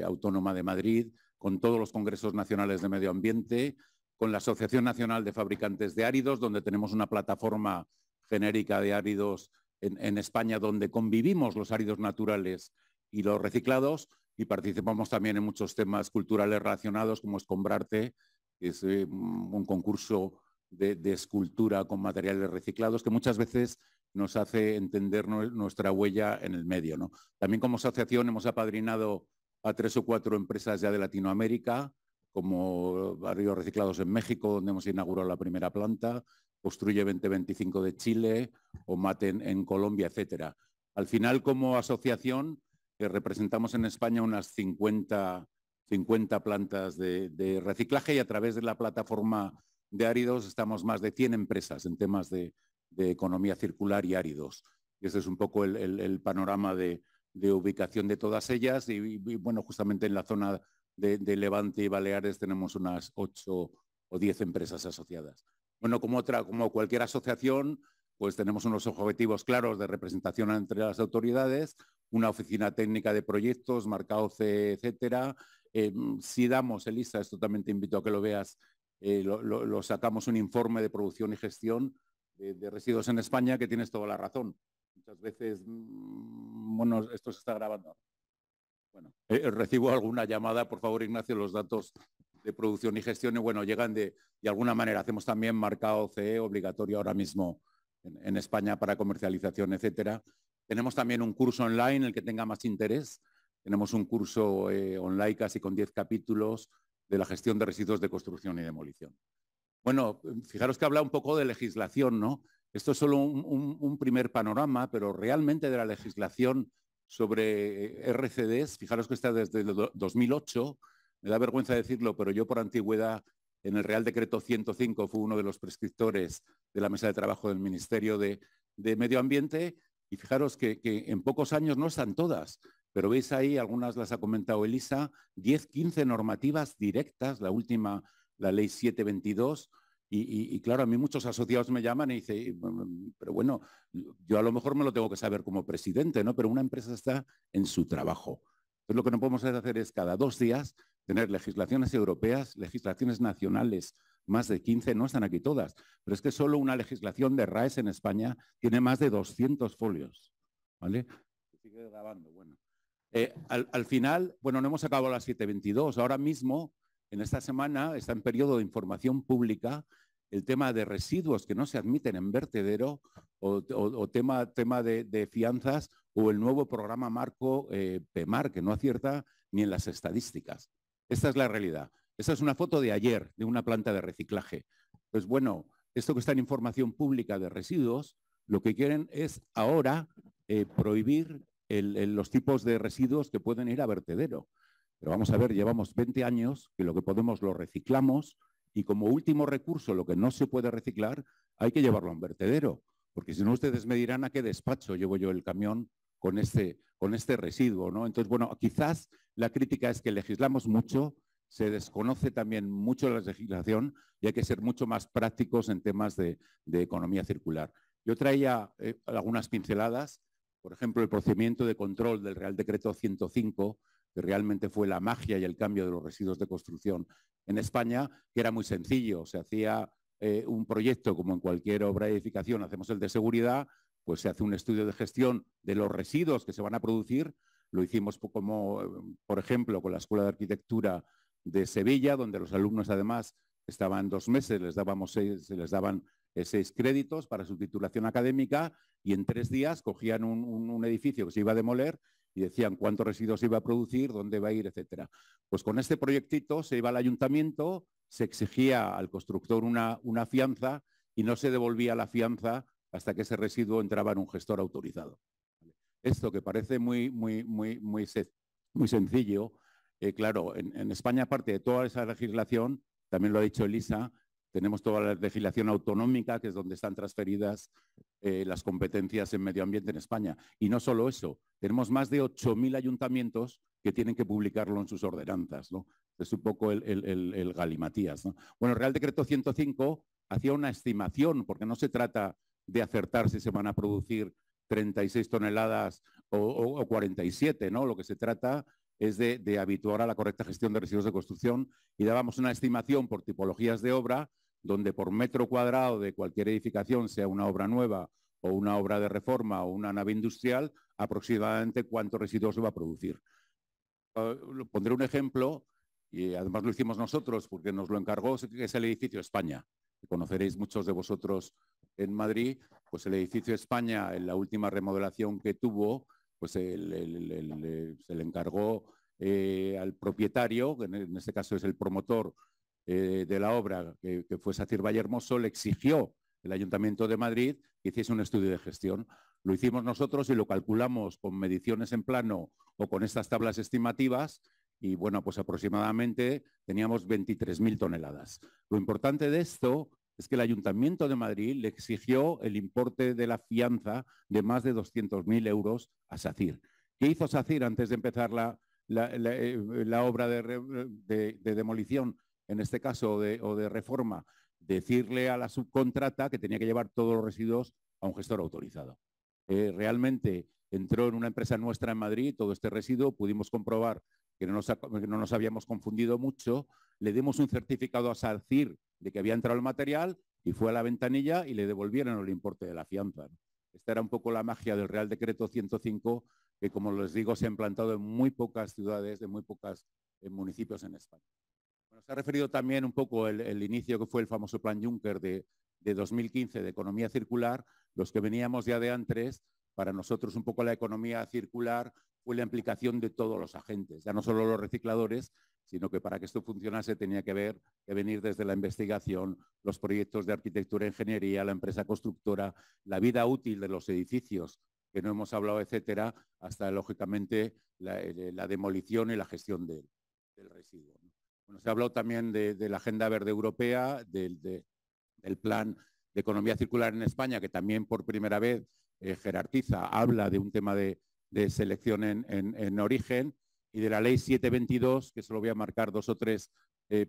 Autónoma de Madrid, con todos los congresos nacionales de medio ambiente, con la Asociación Nacional de Fabricantes de Áridos, donde tenemos una plataforma genérica de áridos en España, donde convivimos los áridos naturales y los reciclados, y participamos también en muchos temas culturales relacionados, como Escombrarte, que es un concurso de escultura con materiales reciclados, que muchas veces nos hace entender nuestra huella en el medio, ¿no? También como asociación hemos apadrinado a 3 o 4 empresas ya de Latinoamérica, como Barrios Reciclados en México, donde hemos inaugurado la primera planta, Construye 2025 de Chile, o Mate en Colombia, etcétera. Al final, como asociación, representamos en España unas 50 plantas de reciclaje, y a través de la plataforma de áridos estamos más de 100 empresas en temas de economía circular y áridos. Y ese es un poco el panorama de ubicación de todas ellas, y bueno, justamente en la zona de Levante y Baleares tenemos unas 8 o 10 empresas asociadas. Bueno, como cualquier asociación, pues tenemos unos objetivos claros de representación entre las autoridades, una oficina técnica de proyectos, marca OCE, etcétera. Si damos, Elisa, esto también te invito a que lo veas, lo sacamos un informe de producción y gestión de residuos en España, que tienes toda la razón. Muchas veces, bueno, esto se está grabando. Bueno, recibo alguna llamada, por favor, Ignacio, los datos de producción y gestión, y bueno, llegan de alguna manera. Hacemos también marcado CE obligatorio ahora mismo en España para comercialización, etcétera. Tenemos también un curso online, el que tenga más interés. Tenemos un curso online casi con 10 capítulos de la gestión de residuos de construcción y demolición. Bueno, fijaros que habla un poco de legislación, ¿no? Esto es solo un primer panorama, pero realmente de la legislación sobre RCDs, fijaros que está desde el 2008, me da vergüenza decirlo, pero yo por antigüedad en el Real Decreto 105 fui uno de los prescriptores de la mesa de trabajo del Ministerio de Medio Ambiente, y fijaros que en pocos años no están todas, pero veis ahí, algunas las ha comentado Elisa, 10, 15 normativas directas, la última, la Ley 722, y claro, a mí muchos asociados me llaman y dicen, pero bueno, yo a lo mejor me lo tengo que saber como presidente, ¿no? Pero una empresa está en su trabajo. Entonces lo que no podemos hacer es cada 2 días tener legislaciones europeas, legislaciones nacionales, más de 15, no están aquí todas, pero es que solo una legislación de RAES en España tiene más de 200 folios, ¿vale? Sigue grabando, bueno. Al final, bueno, no hemos acabado las 722, ahora mismo, en esta semana, está en periodo de información pública el tema de residuos que no se admiten en vertedero, o tema de fianzas, o el nuevo programa marco PEMAR, que no acierta ni en las estadísticas. Esta es la realidad. Esta es una foto de ayer de una planta de reciclaje. Pues bueno, esto que está en información pública de residuos, lo que quieren es ahora prohibir los tipos de residuos que pueden ir a vertedero. Pero vamos a ver, llevamos 20 años que lo que podemos lo reciclamos, y como último recurso lo que no se puede reciclar hay que llevarlo a un vertedero, porque si no ustedes me dirán a qué despacho llevo yo el camión con este residuo, ¿no? Entonces, bueno, quizás la crítica es que legislamos mucho, se desconoce también mucho la legislación, y hay que ser mucho más prácticos en temas de economía circular. Yo traía algunas pinceladas, por ejemplo, el procedimiento de control del Real Decreto 105, que realmente fue la magia y el cambio de los residuos de construcción en España, que era muy sencillo. Se hacía un proyecto como en cualquier obra de edificación, hacemos el de seguridad, pues se hace un estudio de gestión de los residuos que se van a producir. Lo hicimos como, por ejemplo, con la Escuela de Arquitectura de Sevilla, donde los alumnos además estaban 2 meses, se les daban 6 créditos para su titulación académica, y en 3 días cogían un edificio que se iba a demoler y decían cuántos residuos iba a producir, dónde va a ir, etcétera. Pues con este proyectito se iba al ayuntamiento, se exigía al constructor una fianza, y no se devolvía la fianza hasta que ese residuo entraba en un gestor autorizado. Esto que parece muy sencillo, claro, en España, aparte de toda esa legislación, también lo ha dicho Elisa, tenemos toda la legislación autonómica, que es donde están transferidas las competencias en medio ambiente en España. Y no solo eso, tenemos más de 8.000 ayuntamientos que tienen que publicarlo en sus ordenanzas, ¿no? Es un poco el galimatías, ¿no? Bueno, el Real Decreto 105 hacía una estimación, porque no se trata de acertar si se van a producir 36 toneladas o 47, ¿no? Lo que se trata es de habituar a la correcta gestión de residuos de construcción, y dábamos una estimación por tipologías de obra, donde por metro cuadrado de cualquier edificación, sea una obra nueva o una obra de reforma o una nave industrial, aproximadamente cuántos residuos se va a producir. Pondré un ejemplo, y además lo hicimos nosotros porque nos lo encargó, que es el edificio España, que conoceréis muchos de vosotros en Madrid. Pues el edificio España, en la última remodelación que tuvo, pues se le encargó al propietario, que en este caso es el promotor de la obra, que fue Sacir Vallehermoso, le exigió el Ayuntamiento de Madrid que hiciese un estudio de gestión. Lo hicimos nosotros y lo calculamos con mediciones en plano o con estas tablas estimativas, y bueno, pues aproximadamente teníamos 23.000 toneladas. Lo importante de esto es que el Ayuntamiento de Madrid le exigió el importe de la fianza de más de 200.000 euros a Sacir. ¿Qué hizo Sacir antes de empezar la obra de demolición, en este caso, o de reforma? Decirle a la subcontrata que tenía que llevar todos los residuos a un gestor autorizado. Realmente entró en una empresa nuestra en Madrid todo este residuo, pudimos comprobar que no nos habíamos confundido mucho, le dimos un certificado a Sacir de que había entrado el material y fue a la ventanilla y le devolvieron el importe de la fianza. Esta era un poco la magia del Real Decreto 105, que, como les digo, se ha implantado en muy pocas ciudades, de muy pocos municipios en España. Bueno, se ha referido también un poco el inicio que fue el famoso Plan Juncker de 2015 de economía circular. Los que veníamos ya de antes, para nosotros un poco la economía circular fue la implicación de todos los agentes, ya no solo los recicladores, sino que para que esto funcionase tenía que venir desde la investigación, los proyectos de arquitectura e ingeniería, la empresa constructora, la vida útil de los edificios, que no hemos hablado, etcétera, hasta, lógicamente, la demolición y la gestión del residuo. Bueno, se ha hablado también de la Agenda Verde Europea, del Plan de Economía Circular en España, que también por primera vez jerarquiza, habla de un tema de selección en origen, y de la Ley 722, que solo voy a marcar 2 o 3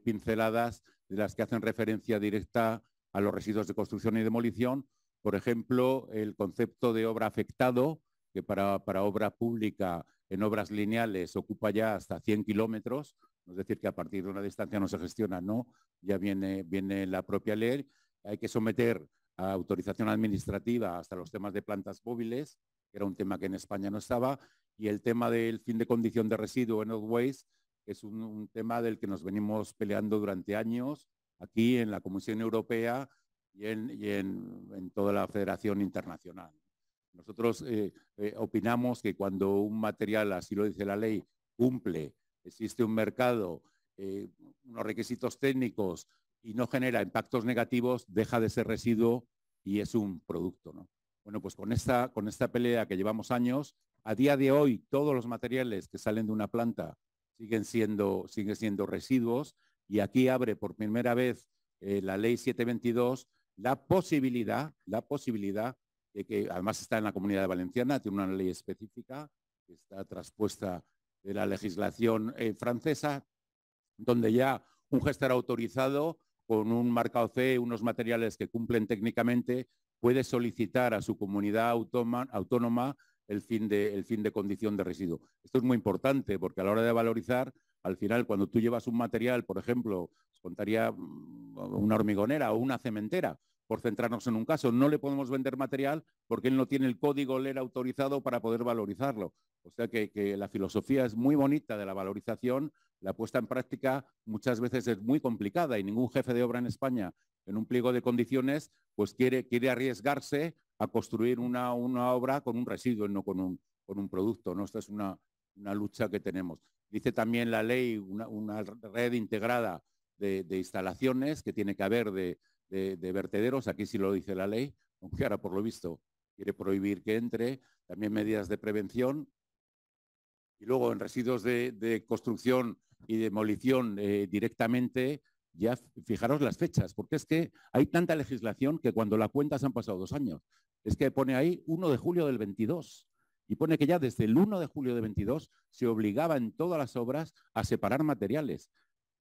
pinceladas, de las que hacen referencia directa a los residuos de construcción y demolición. Por ejemplo, el concepto de obra afectado, que para obra pública en obras lineales ocupa ya hasta 100 kilómetros, es decir, que a partir de una distancia no se gestiona, no, ya viene la propia ley. Hay que someter a autorización administrativa hasta los temas de plantas móviles, que era un tema que en España no estaba, y el tema del fin de condición de residuo en Old Waste, que es un tema del que nos venimos peleando durante años aquí en la Comisión Europea y en toda la Federación Internacional. Nosotros opinamos que cuando un material, así lo dice la ley, cumple, existe un mercado, unos requisitos técnicos y no genera impactos negativos, deja de ser residuo y es un producto, ¿no? Bueno, pues con esta pelea que llevamos años, a día de hoy todos los materiales que salen de una planta siguen siendo residuos, y aquí abre por primera vez la Ley 722 la posibilidad de que, además está en la Comunidad Valenciana, tiene una ley específica que está traspuesta de la legislación francesa, donde ya un gestor autorizado con un marcado CE, unos materiales que cumplen técnicamente, puede solicitar a su comunidad autónoma el fin de condición de residuo. Esto es muy importante porque a la hora de valorizar, al final, cuando tú llevas un material, por ejemplo, os contaría una hormigonera o una cementera, por centrarnos en un caso, no le podemos vender material porque él no tiene el código LER autorizado para poder valorizarlo. O sea que la filosofía es muy bonita de la valorización, la puesta en práctica muchas veces es muy complicada, y ningún jefe de obra en España, en un pliego de condiciones, pues quiere arriesgarse a construir una obra con un residuo, no con un producto, ¿no? Esta es una lucha que tenemos. Dice también la ley una red integrada de instalaciones que tiene que haber de vertederos. Aquí sí lo dice la ley, aunque ahora por lo visto quiere prohibir que entre. También medidas de prevención. Y luego en residuos de construcción y demolición directamente, ya fijaros las fechas, porque es que hay tanta legislación que cuando la cuentas han pasado 2 años. Es que pone ahí 1 de julio del 22 y pone que ya desde el 1 de julio del 22 se obligaba en todas las obras a separar materiales.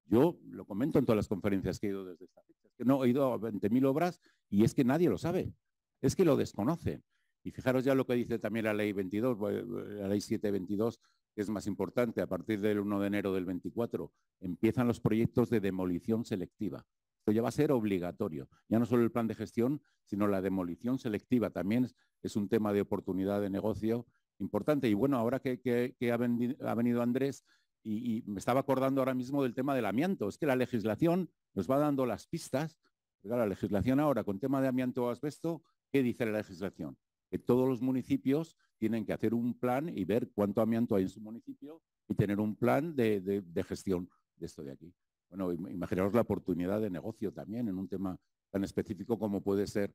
Yo lo comento en todas las conferencias que he ido desde esta fecha. Es que no he ido a 20.000 obras y es que nadie lo sabe. Es que lo desconoce. Y fijaros ya lo que dice también la ley 22, la ley 722, que es más importante. A partir del 1 de enero del 24 empiezan los proyectos de demolición selectiva. Esto ya va a ser obligatorio. Ya no solo el plan de gestión, sino la demolición selectiva. También es un tema de oportunidad de negocio importante. Y bueno, ahora que ha venido Andrés, y me estaba acordando ahora mismo del tema del amianto. Es que la legislación nos va dando las pistas. Pero la legislación ahora, con tema de amianto o asbesto, ¿qué dice la legislación? Que todos los municipios tienen que hacer un plan y ver cuánto amianto hay en su municipio y tener un plan de gestión de esto de aquí. Bueno, imaginaos la oportunidad de negocio también en un tema tan específico como puede ser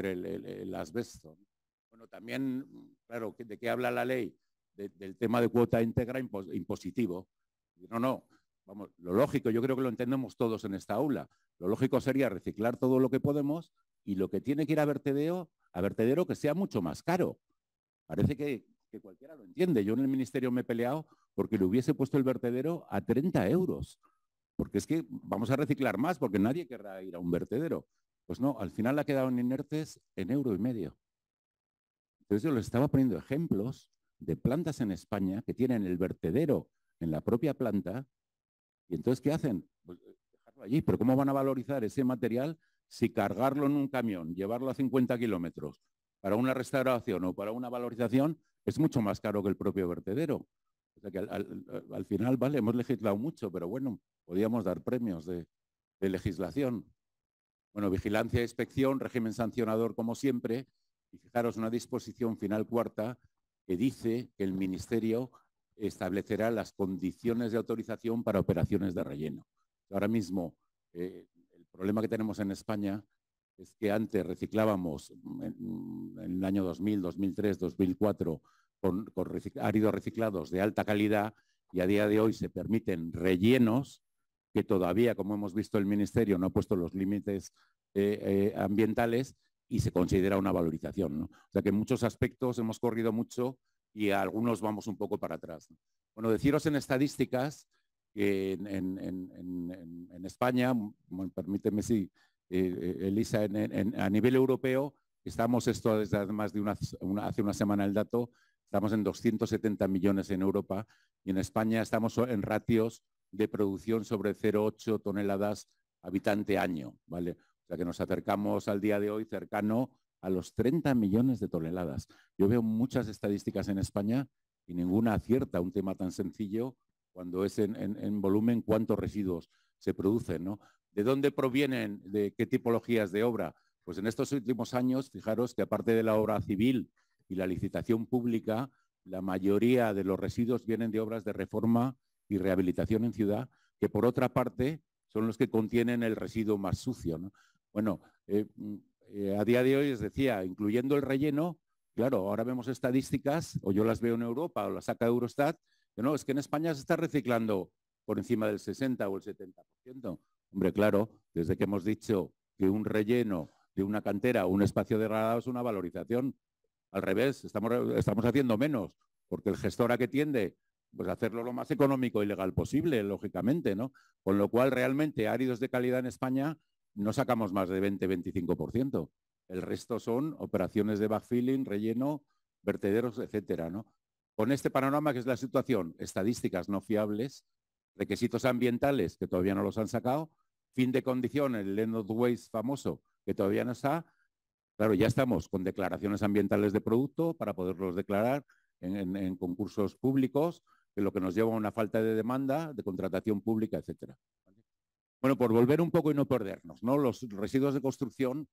el asbesto. Bueno, también, claro, ¿de qué habla la ley? Del tema de cuota íntegra impositivo. No, vamos, lo lógico, yo creo que lo entendemos todos en esta aula. Lo lógico sería reciclar todo lo que podemos y lo que tiene que ir a vertedero que sea mucho más caro. Parece que cualquiera lo entiende. Yo en el ministerio me he peleado porque le hubiese puesto el vertedero a 30 euros. Porque es que vamos a reciclar más, porque nadie querrá ir a un vertedero. Pues no, al final ha quedado en inertes en €1,50. Entonces yo les estaba poniendo ejemplos de plantas en España que tienen el vertedero en la propia planta y entonces ¿qué hacen? Pues dejarlo allí, pero ¿cómo van a valorizar ese material si cargarlo en un camión, llevarlo a 50 kilómetros para una restauración o para una valorización es mucho más caro que el propio vertedero? O sea que al final, vale, hemos legislado mucho, pero bueno, podíamos dar premios de legislación. Bueno, vigilancia e inspección, régimen sancionador como siempre, y fijaros una disposición final cuarta que dice que el Ministerio establecerá las condiciones de autorización para operaciones de relleno. Ahora mismo, el problema que tenemos en España es que antes reciclábamos en el año 2000, 2003, 2004 con áridos reciclados de alta calidad y a día de hoy se permiten rellenos que todavía, como hemos visto, el Ministerio no ha puesto los límites ambientales y se considera una valorización, ¿no? O sea que en muchos aspectos hemos corrido mucho y a algunos vamos un poco para atrás, ¿no? Bueno, deciros en estadísticas que en España, bueno, permíteme si, Elisa, a nivel europeo, estamos, esto desde además de hace una semana el dato, estamos en 270 millones en Europa y en España estamos en ratios de producción sobre 0,8 toneladas habitante año, ¿vale? O sea que nos acercamos al día de hoy cercano a los 30 millones de toneladas. Yo veo muchas estadísticas en España y ninguna acierta un tema tan sencillo cuando es en volumen cuántos residuos se producen, ¿no? ¿De dónde provienen? ¿De qué tipologías de obra? Pues en estos últimos años, fijaros que aparte de la obra civil y la licitación pública, la mayoría de los residuos vienen de obras de reforma y rehabilitación en ciudad, que por otra parte son los que contienen el residuo más sucio, ¿no? Bueno, a día de hoy, les decía, incluyendo el relleno, claro, ahora vemos estadísticas, o yo las veo en Europa, o las saca Eurostat, que no, es que en España se está reciclando por encima del 60 o el 70%. Hombre, claro, desde que hemos dicho que un relleno de una cantera o un espacio degradado es una valorización, al revés, estamos haciendo menos, porque el gestor a qué tiende, pues hacerlo lo más económico y legal posible, lógicamente, ¿no? Con lo cual, realmente, áridos de calidad en España no sacamos más de 20-25%. El resto son operaciones de backfilling, relleno, vertederos, etcétera, ¿no? Con este panorama, que es la situación, estadísticas no fiables, requisitos ambientales que todavía no los han sacado, fin de condición, el end of waste famoso, que todavía no está. Claro, ya estamos con declaraciones ambientales de producto para poderlos declarar en concursos públicos, que lo que nos lleva a una falta de demanda, de contratación pública, etcétera. Bueno, por volver un poco y no perdernos, ¿no? Los residuos de construcción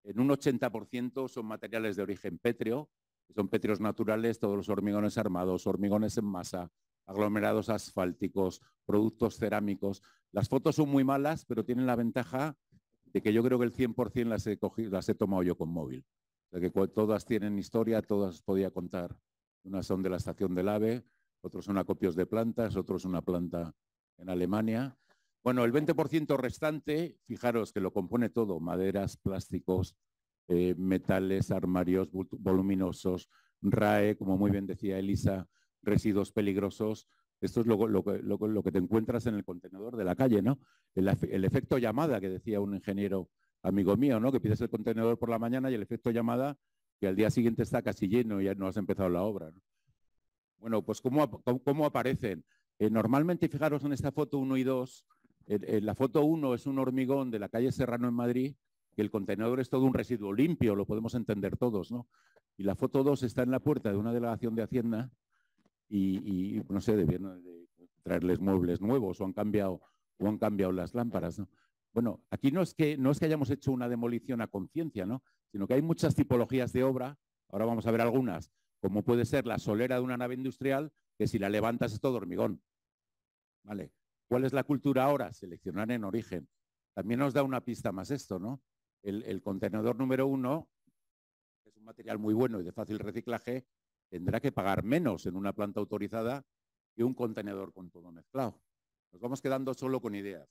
en un 80% son materiales de origen pétreo, que son pétreos naturales, todos los hormigones armados, hormigones en masa, aglomerados asfálticos, productos cerámicos. Las fotos son muy malas, pero tienen la ventaja de que yo creo que el 100% las he tomado yo con móvil. O sea que todas tienen historia, todas podía contar. Unas son de la estación del AVE, otros son acopios de plantas, otros una planta en Alemania. Bueno, el 20% restante, fijaros que lo compone todo, maderas, plásticos, metales, armarios voluminosos, RAE, como muy bien decía Elisa, residuos peligrosos. Esto es lo que te encuentras en el contenedor de la calle, ¿no? El efecto llamada, que decía un ingeniero amigo mío, ¿no? Que pides el contenedor por la mañana y el efecto llamada, que al día siguiente está casi lleno y ya no has empezado la obra, ¿no? Bueno, pues ¿cómo aparecen? Normalmente, fijaros en esta foto 1 y 2, la foto 1 es un hormigón de la calle Serrano en Madrid, que el contenedor es todo un residuo limpio, lo podemos entender todos, ¿no? Y la foto 2 está en la puerta de una delegación de Hacienda y no sé, debieron de traerles muebles nuevos o han cambiado las lámparas, ¿no? Bueno, aquí no es que hayamos hecho una demolición a conciencia, ¿no? Sino que hay muchas tipologías de obra, ahora vamos a ver algunas, como puede ser la solera de una nave industrial, que si la levantas es todo hormigón. ¿Vale? ¿Cuál es la cultura ahora? Seleccionar en origen. También nos da una pista más esto, ¿no? El contenedor número 1, que es un material muy bueno y de fácil reciclaje, tendrá que pagar menos en una planta autorizada que un contenedor con todo mezclado. Nos vamos quedando solo con ideas.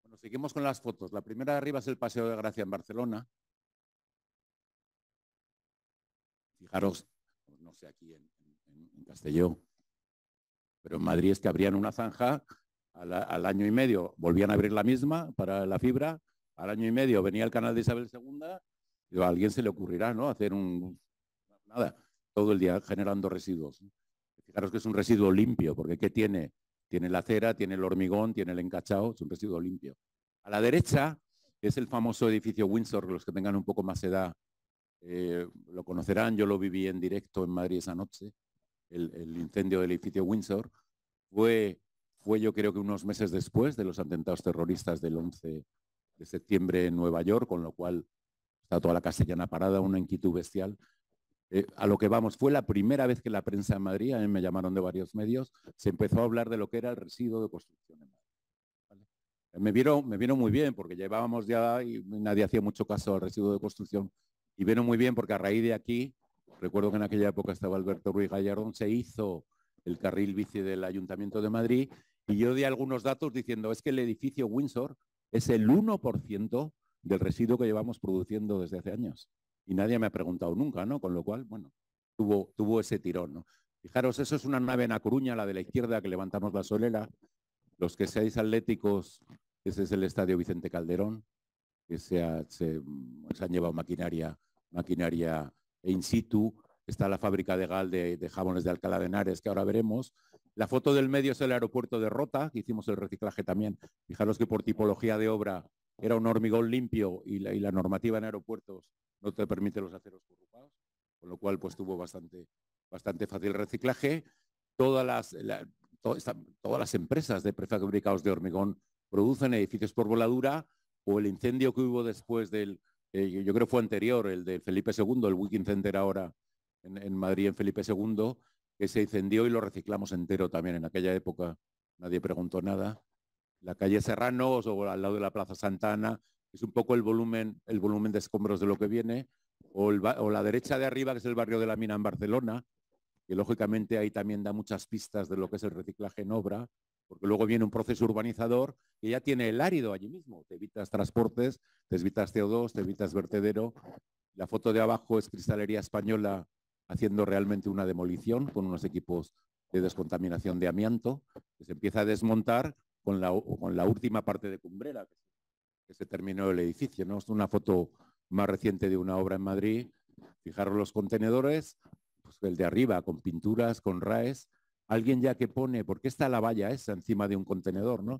Bueno, seguimos con las fotos. La primera de arriba es el Paseo de Gracia en Barcelona. Fijaros, no sé aquí en Castelló, pero en Madrid es que abrían una zanja, al año y medio volvían a abrir la misma para la fibra, al año y medio venía el canal de Isabel II, y a alguien se le ocurrirá, ¿no? Hacer nada, todo el día generando residuos. Fijaros que es un residuo limpio, porque ¿qué tiene? Tiene la cera, tiene el hormigón, tiene el encachado, es un residuo limpio. A la derecha es el famoso edificio Windsor, los que tengan un poco más edad lo conocerán, yo lo viví en directo en Madrid esa noche, el incendio del edificio Windsor. Fue yo creo que unos meses después de los atentados terroristas del 11 de septiembre en Nueva York, con lo cual está toda la castellana parada, una inquietud bestial. A lo que vamos, fue la primera vez que la prensa en Madrid, a mí me llamaron de varios medios, se empezó a hablar de lo que era el residuo de construcción en Madrid. ¿Vale? Me vieron muy bien, porque llevábamos ya y nadie hacía mucho caso al residuo de construcción. Y vieron muy bien porque a raíz de aquí, recuerdo que en aquella época estaba Alberto Ruiz Gallardón, se hizo el carril bici del Ayuntamiento de Madrid y yo di algunos datos diciendo es que el edificio Windsor es el 1% del residuo que llevamos produciendo desde hace años. Y nadie me ha preguntado nunca, ¿no? Con lo cual, bueno, tuvo ese tirón, ¿no? Fijaros, eso es una nave en A Coruña, la de la izquierda, que levantamos la solera. Los que seáis atléticos, ese es el Estadio Vicente Calderón, que se han llevado maquinaria in situ. Está la fábrica de GAL de jabones de Alcalá de Henares, que ahora veremos. La foto del medio es el aeropuerto de Rota, que hicimos el reciclaje también. Fijaros que por tipología de obra era un hormigón limpio y la normativa en aeropuertos no te permite los aceros corrugados, con lo cual pues tuvo bastante fácil reciclaje. Todas las empresas de prefabricados de hormigón producen edificios por voladura, o el incendio que hubo después yo creo que fue anterior, el de Felipe II, el Wiking Center ahora en Madrid, en Felipe II, que se incendió y lo reciclamos entero también. En aquella época nadie preguntó nada. La calle Serranos o al lado de la Plaza Santana es un poco el volumen de escombros de lo que viene, o la derecha de arriba, que es el barrio de la Mina en Barcelona, que lógicamente ahí también da muchas pistas de lo que es el reciclaje en obra, porque luego viene un proceso urbanizador que ya tiene el árido allí mismo. Te evitas transportes, te evitas CO2, te evitas vertedero. La foto de abajo es Cristalería Española haciendo realmente una demolición con unos equipos de descontaminación de amianto, que se empieza a desmontar con la última parte de cumbrera, que se terminó el edificio, ¿no? Es una foto más reciente de una obra en Madrid. Fijaros los contenedores, pues el de arriba, con pinturas, con RAEs. Alguien ya que pone, ¿por qué está la valla esa encima de un contenedor, no?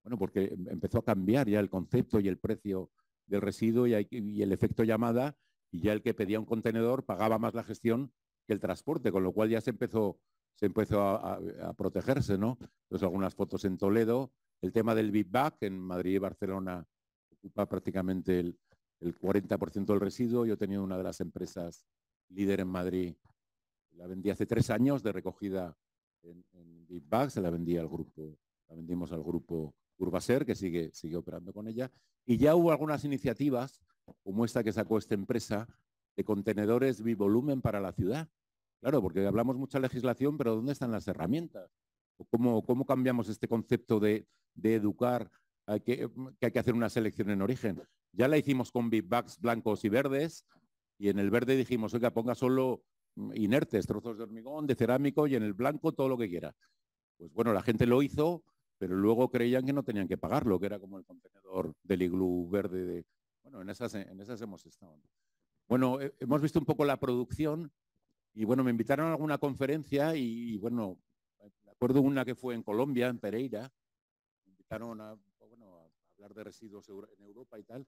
Bueno, porque empezó a cambiar ya el concepto y el precio del residuo y el efecto llamada, y ya el que pedía un contenedor pagaba más la gestión que el transporte, con lo cual ya se empezó a protegerse, ¿no? Entonces, algunas fotos en Toledo. El tema del Big Bag en Madrid y Barcelona ocupa prácticamente el 40% del residuo. Yo he tenido una de las empresas líder en Madrid, la vendí hace 3 años de recogida en Big Bag, la vendimos al grupo Urbaser, que sigue operando con ella. Y ya hubo algunas iniciativas, como esta que sacó esta empresa, de contenedores bivolumen para la ciudad. Claro, porque hablamos mucha legislación, pero ¿dónde están las herramientas? ¿Cómo cambiamos este concepto de educar que hay que hacer una selección en origen? Ya la hicimos con big bags blancos y verdes, y en el verde dijimos, oiga, ponga solo inertes, trozos de hormigón, de cerámico, y en el blanco todo lo que quiera. Pues bueno, la gente lo hizo, pero luego creían que no tenían que pagarlo, que era como el contenedor del iglú verde. Bueno, en esas hemos estado. Bueno, hemos visto un poco la producción y bueno, me invitaron a alguna conferencia y bueno, me acuerdo una que fue en Colombia, en Pereira, me invitaron a hablar de residuos en Europa y tal.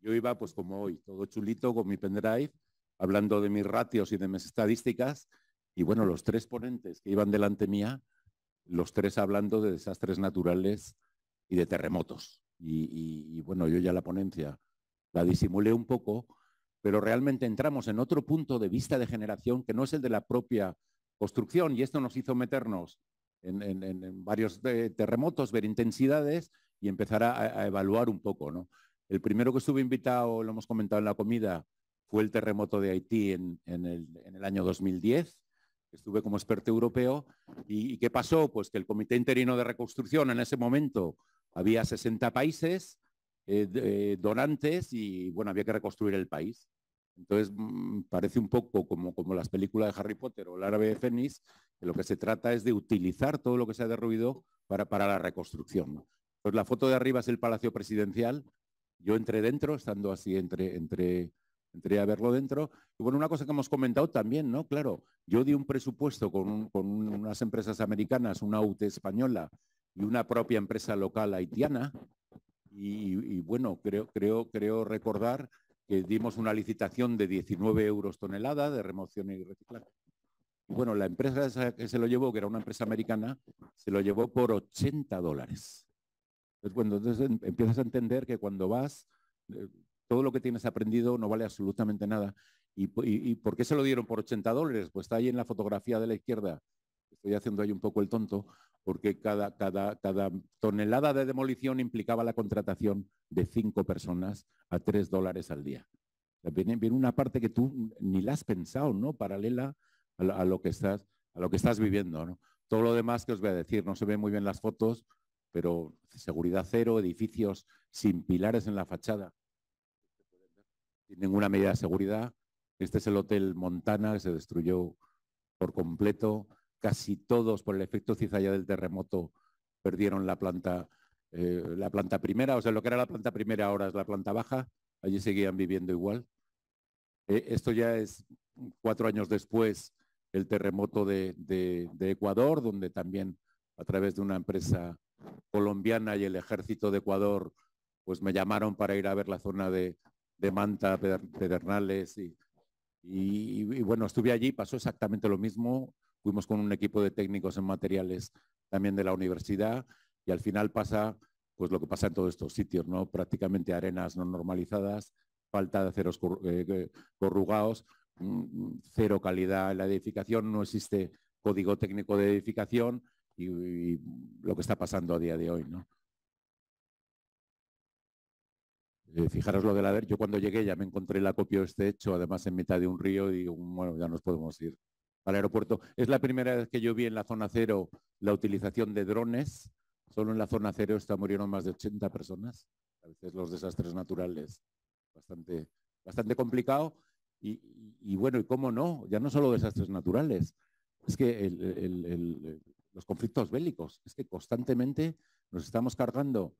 Yo iba pues como hoy, todo chulito con mi pendrive, hablando de mis ratios y de mis estadísticas, y bueno, los 3 ponentes que iban delante mía, los 3 hablando de desastres naturales y de terremotos. Y bueno, yo ya la ponencia la disimulé un poco, pero realmente entramos en otro punto de vista de generación que no es el de la propia construcción, y esto nos hizo meternos en varios terremotos, ver intensidades y empezar a evaluar un poco, ¿no? El primero que estuve invitado, lo hemos comentado en la comida, fue el terremoto de Haití en el año 2010. Estuve como experto europeo. ¿Y qué pasó? Pues que el Comité Interino de Reconstrucción en ese momento había 60 países donantes y bueno, había que reconstruir el país. Entonces parece un poco como las películas de Harry Potter o el Árabe de Fénix, que lo que se trata es de utilizar todo lo que se ha derruido para la reconstrucción, ¿no? Pues la foto de arriba es el Palacio Presidencial. Yo entré dentro, estando así, entré a verlo dentro. Y bueno, una cosa que hemos comentado también, ¿no? Claro, yo di un presupuesto con unas empresas americanas, una UTE española y una propia empresa local haitiana. Y bueno, creo recordar que dimos una licitación de 19 euros tonelada de remoción y reciclaje. Y bueno, la empresa esa que se lo llevó, que era una empresa americana, se lo llevó por $80. Entonces, bueno, entonces empiezas a entender que cuando vas, todo lo que tienes aprendido no vale absolutamente nada. ¿Y por qué se lo dieron por $80? Pues está ahí en la fotografía de la izquierda. Estoy haciendo ahí un poco el tonto, porque cada tonelada de demolición implicaba la contratación de 5 personas a $3 al día. O sea, viene una parte que tú ni la has pensado, ¿no? Paralela a lo que estás viviendo, ¿no? Todo lo demás que os voy a decir, no se ven muy bien las fotos, pero seguridad cero, edificios sin pilares en la fachada, sin ninguna medida de seguridad. Este es el Hotel Montana, que se destruyó por completo. Casi todos, por el efecto cizalla del terremoto, perdieron la planta primera. O sea, lo que era la planta primera ahora es la planta baja. Allí seguían viviendo igual. Esto ya es 4 años después, el terremoto de Ecuador, donde también a través de una empresa colombiana y el ejército de Ecuador, pues me llamaron para ir a ver la zona de Manta, Pedernales y bueno, estuve allí, pasó exactamente lo mismo. Fuimos con un equipo de técnicos en materiales también de la universidad y al final pasa pues lo que pasa en todos estos sitios, ¿no? Prácticamente arenas no normalizadas, falta de aceros corrugados, cero calidad en la edificación, no existe código técnico de edificación y lo que está pasando a día de hoy, ¿no? Fijaros lo de la... Yo cuando llegué ya me encontré el acopio este hecho, además en mitad de un río, y digo, bueno, ya nos podemos ir al aeropuerto. Es la primera vez que yo vi en la zona cero la utilización de drones. Solo en la zona cero murieron más de 80 personas. A veces los desastres naturales, bastante complicado. Y bueno, y cómo no, ya no solo desastres naturales, es que los conflictos bélicos, es que constantemente nos estamos cargando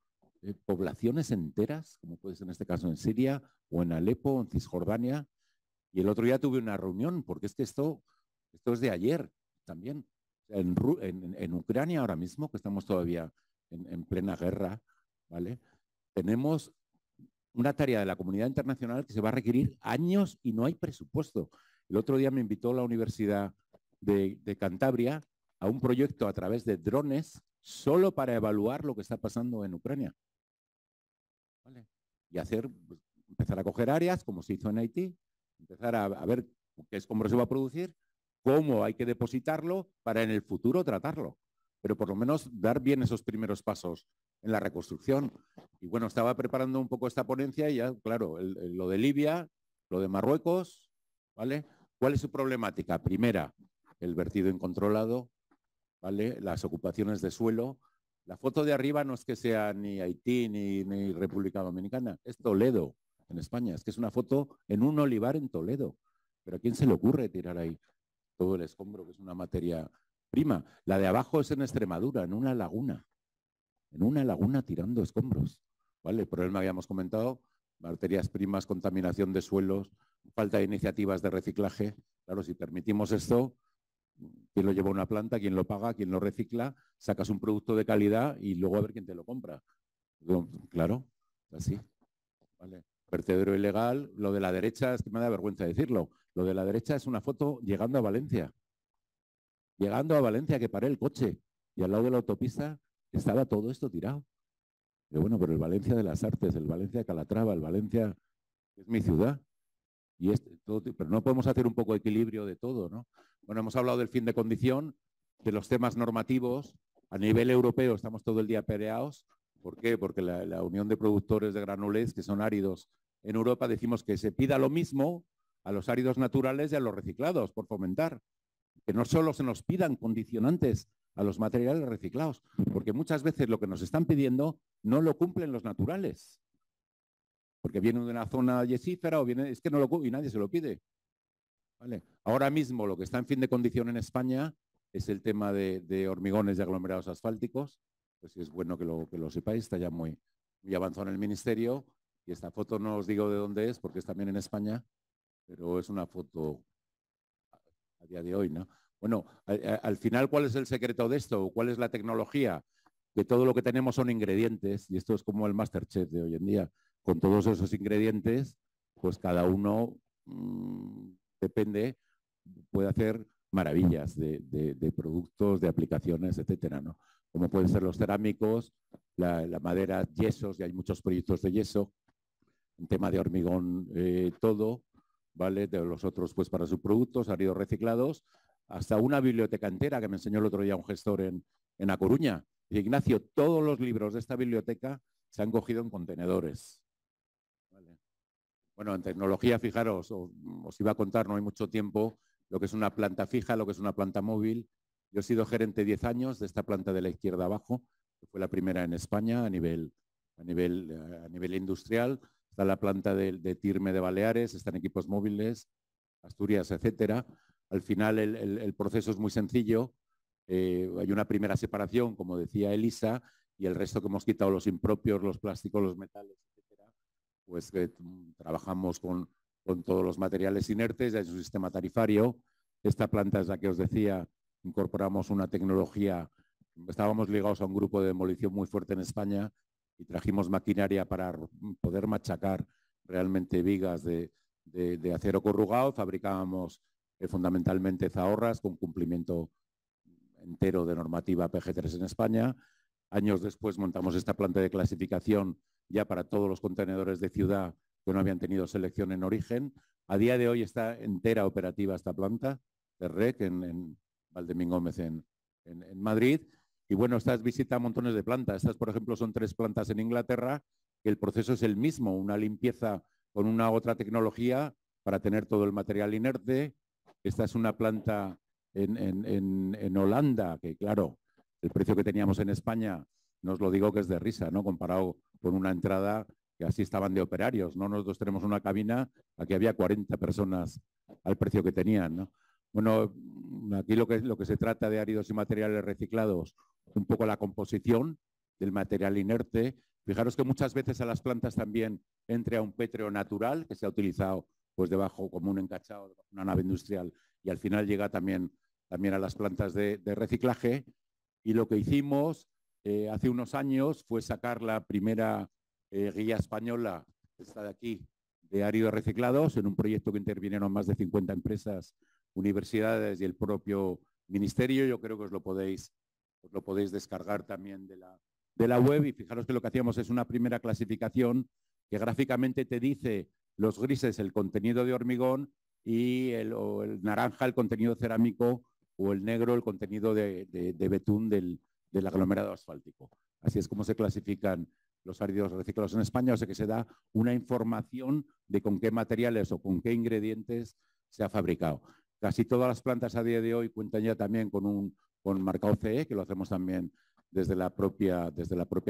poblaciones enteras, como puede ser en este caso en Siria o en Alepo, en Cisjordania. Y el otro día tuve una reunión, porque es que esto es de ayer también. En Ucrania ahora mismo, que estamos todavía en plena guerra, ¿vale? Tenemos una tarea de la comunidad internacional que se va a requerir años y no hay presupuesto. El otro día me invitó la Universidad de Cantabria a un proyecto a través de drones solo para evaluar lo que está pasando en Ucrania. ¿Vale? Y empezar a coger áreas, como se hizo en Haití, empezar a ver cómo se va a producir, cómo hay que depositarlo para en el futuro tratarlo. Pero por lo menos dar bien esos primeros pasos en la reconstrucción. Y bueno, estaba preparando un poco esta ponencia y ya, claro, lo de Libia, lo de Marruecos, ¿vale? ¿Cuál es su problemática? Primera, el vertido incontrolado. ¿vale? Las ocupaciones de suelo. La foto de arriba no es que sea ni Haití ni República Dominicana, es Toledo, en España. Es que es una foto en un olivar en Toledo. Pero ¿a quién se le ocurre tirar ahí todo el escombro, que es una materia prima? La de abajo es en Extremadura, en una laguna tirando escombros. ¿Vale? El problema que habíamos comentado, materias primas, contaminación de suelos, falta de iniciativas de reciclaje. Claro, si permitimos esto, ¿quién lo lleva a una planta? ¿Quién lo paga? ¿Quién lo recicla? Sacas un producto de calidad y luego a ver quién te lo compra. Claro, así. ¿Vale? Vertedero ilegal. Lo de la derecha, es que me da vergüenza decirlo, lo de la derecha es una foto llegando a Valencia. Llegando a Valencia, que paré el coche y al lado de la autopista estaba todo esto tirado. Pero bueno, pero el Valencia de las Artes, el Valencia de Calatrava, el Valencia es mi ciudad. Y pero no podemos hacer un poco de equilibrio de todo, ¿no? Bueno, hemos hablado del fin de condición, de los temas normativos. A nivel europeo estamos todo el día peleados. ¿Por qué? Porque la Unión de Productores de Granules, que son áridos en Europa, decimos que se pida lo mismo a los áridos naturales y a los reciclados, por fomentar. Que no solo se nos pidan condicionantes a los materiales reciclados, porque muchas veces lo que nos están pidiendo no lo cumplen los naturales. Porque viene de una zona yesífera o viene, es que no lo y nadie se lo pide. ¿Vale? Ahora mismo lo que está en fin de condición en España es el tema de hormigones y aglomerados asfálticos. Pues es bueno que lo sepáis, está ya muy avanzado en el ministerio. Y esta foto no os digo de dónde es, porque es también en España, pero es una foto a día de hoy, ¿no? Bueno, al final, ¿cuál es el secreto de esto? ¿Cuál es la tecnología? Que todo lo que tenemos son ingredientes, y esto es como el MasterChef de hoy en día. Con todos esos ingredientes, pues cada uno depende, puede hacer maravillas de productos, de aplicaciones, etcétera, ¿no? Como pueden ser los cerámicos, la madera, yesos, y hay muchos proyectos de yeso, en tema de hormigón, todo, ¿vale? De los otros, pues para subproductos, áridos reciclados, hasta una biblioteca entera que me enseñó el otro día un gestor en A Coruña. Y Ignacio, todos los libros de esta biblioteca se han cogido en contenedores. ¿Vale? Bueno, en tecnología, fijaros, os iba a contar, no hay mucho tiempo, lo que es una planta fija, lo que es una planta móvil. Yo he sido gerente 10 años de esta planta de la izquierda abajo, que fue la primera en España a nivel industrial. Está la planta de Tirme de Baleares, están equipos móviles, Asturias, etcétera. Al final el proceso es muy sencillo. Hay una primera separación, como decía Elisa, y el resto que hemos quitado, los impropios, los plásticos, los metales, etcétera, pues trabajamos con todos los materiales inertes, hay un sistema tarifario. Esta planta es la que os decía, incorporamos una tecnología, estábamos ligados a un grupo de demolición muy fuerte en España y trajimos maquinaria para poder machacar realmente vigas de acero corrugado. Fabricábamos fundamentalmente zahorras con cumplimiento entero de normativa PG3 en España. Años después montamos esta planta de clasificación ya para todos los contenedores de ciudad que no habían tenido selección en origen. A día de hoy está entera operativa esta planta de REC en Valdemín Gómez en Madrid. Y bueno, estas visitan montones de plantas. Estas, por ejemplo, son 3 plantas en Inglaterra, que el proceso es el mismo, una limpieza con una otra tecnología para tener todo el material inerte. Esta es una planta en Holanda, que claro, el precio que teníamos en España, no os lo digo que es de risa, ¿no? Comparado con una entrada que así estaban de operarios, ¿no? Nosotros tenemos una cabina, aquí había 40 personas al precio que tenían, ¿no? Bueno, aquí lo que se trata de áridos y materiales reciclados, un poco la composición del material inerte. Fijaros que muchas veces a las plantas también entra un pétreo natural que se ha utilizado pues debajo como un encachado de una nave industrial y al final llega también a las plantas de reciclaje. Y lo que hicimos hace unos años fue sacar la primera guía española, esta de aquí, de áridos reciclados, en un proyecto que intervinieron más de 50 empresas, universidades y el propio ministerio. Yo creo que os lo podéis descargar también de la web. Y fijaros que lo que hacíamos es una primera clasificación que gráficamente te dice los grises el contenido de hormigón y el naranja el contenido cerámico o el negro el contenido de betún del aglomerado asfáltico. Así es como se clasifican los áridos reciclados en España, o sea que se da una información de con qué materiales o con qué ingredientes se ha fabricado. Casi todas las plantas a día de hoy cuentan ya también con un con marcado CE, que lo hacemos también desde la propia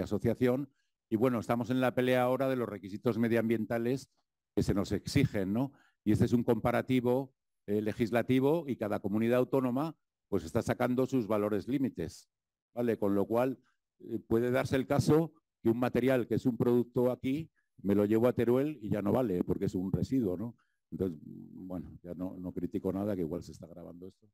asociación. Y bueno, estamos en la pelea ahora de los requisitos medioambientales que se nos exigen, ¿no? Y este es un comparativo legislativo y cada comunidad autónoma pues está sacando sus valores límites, ¿vale? Con lo cual puede darse el caso que un material que es un producto aquí me lo llevo a Teruel y ya no vale porque es un residuo, ¿no? Entonces, bueno, ya no critico nada, que igual se está grabando esto.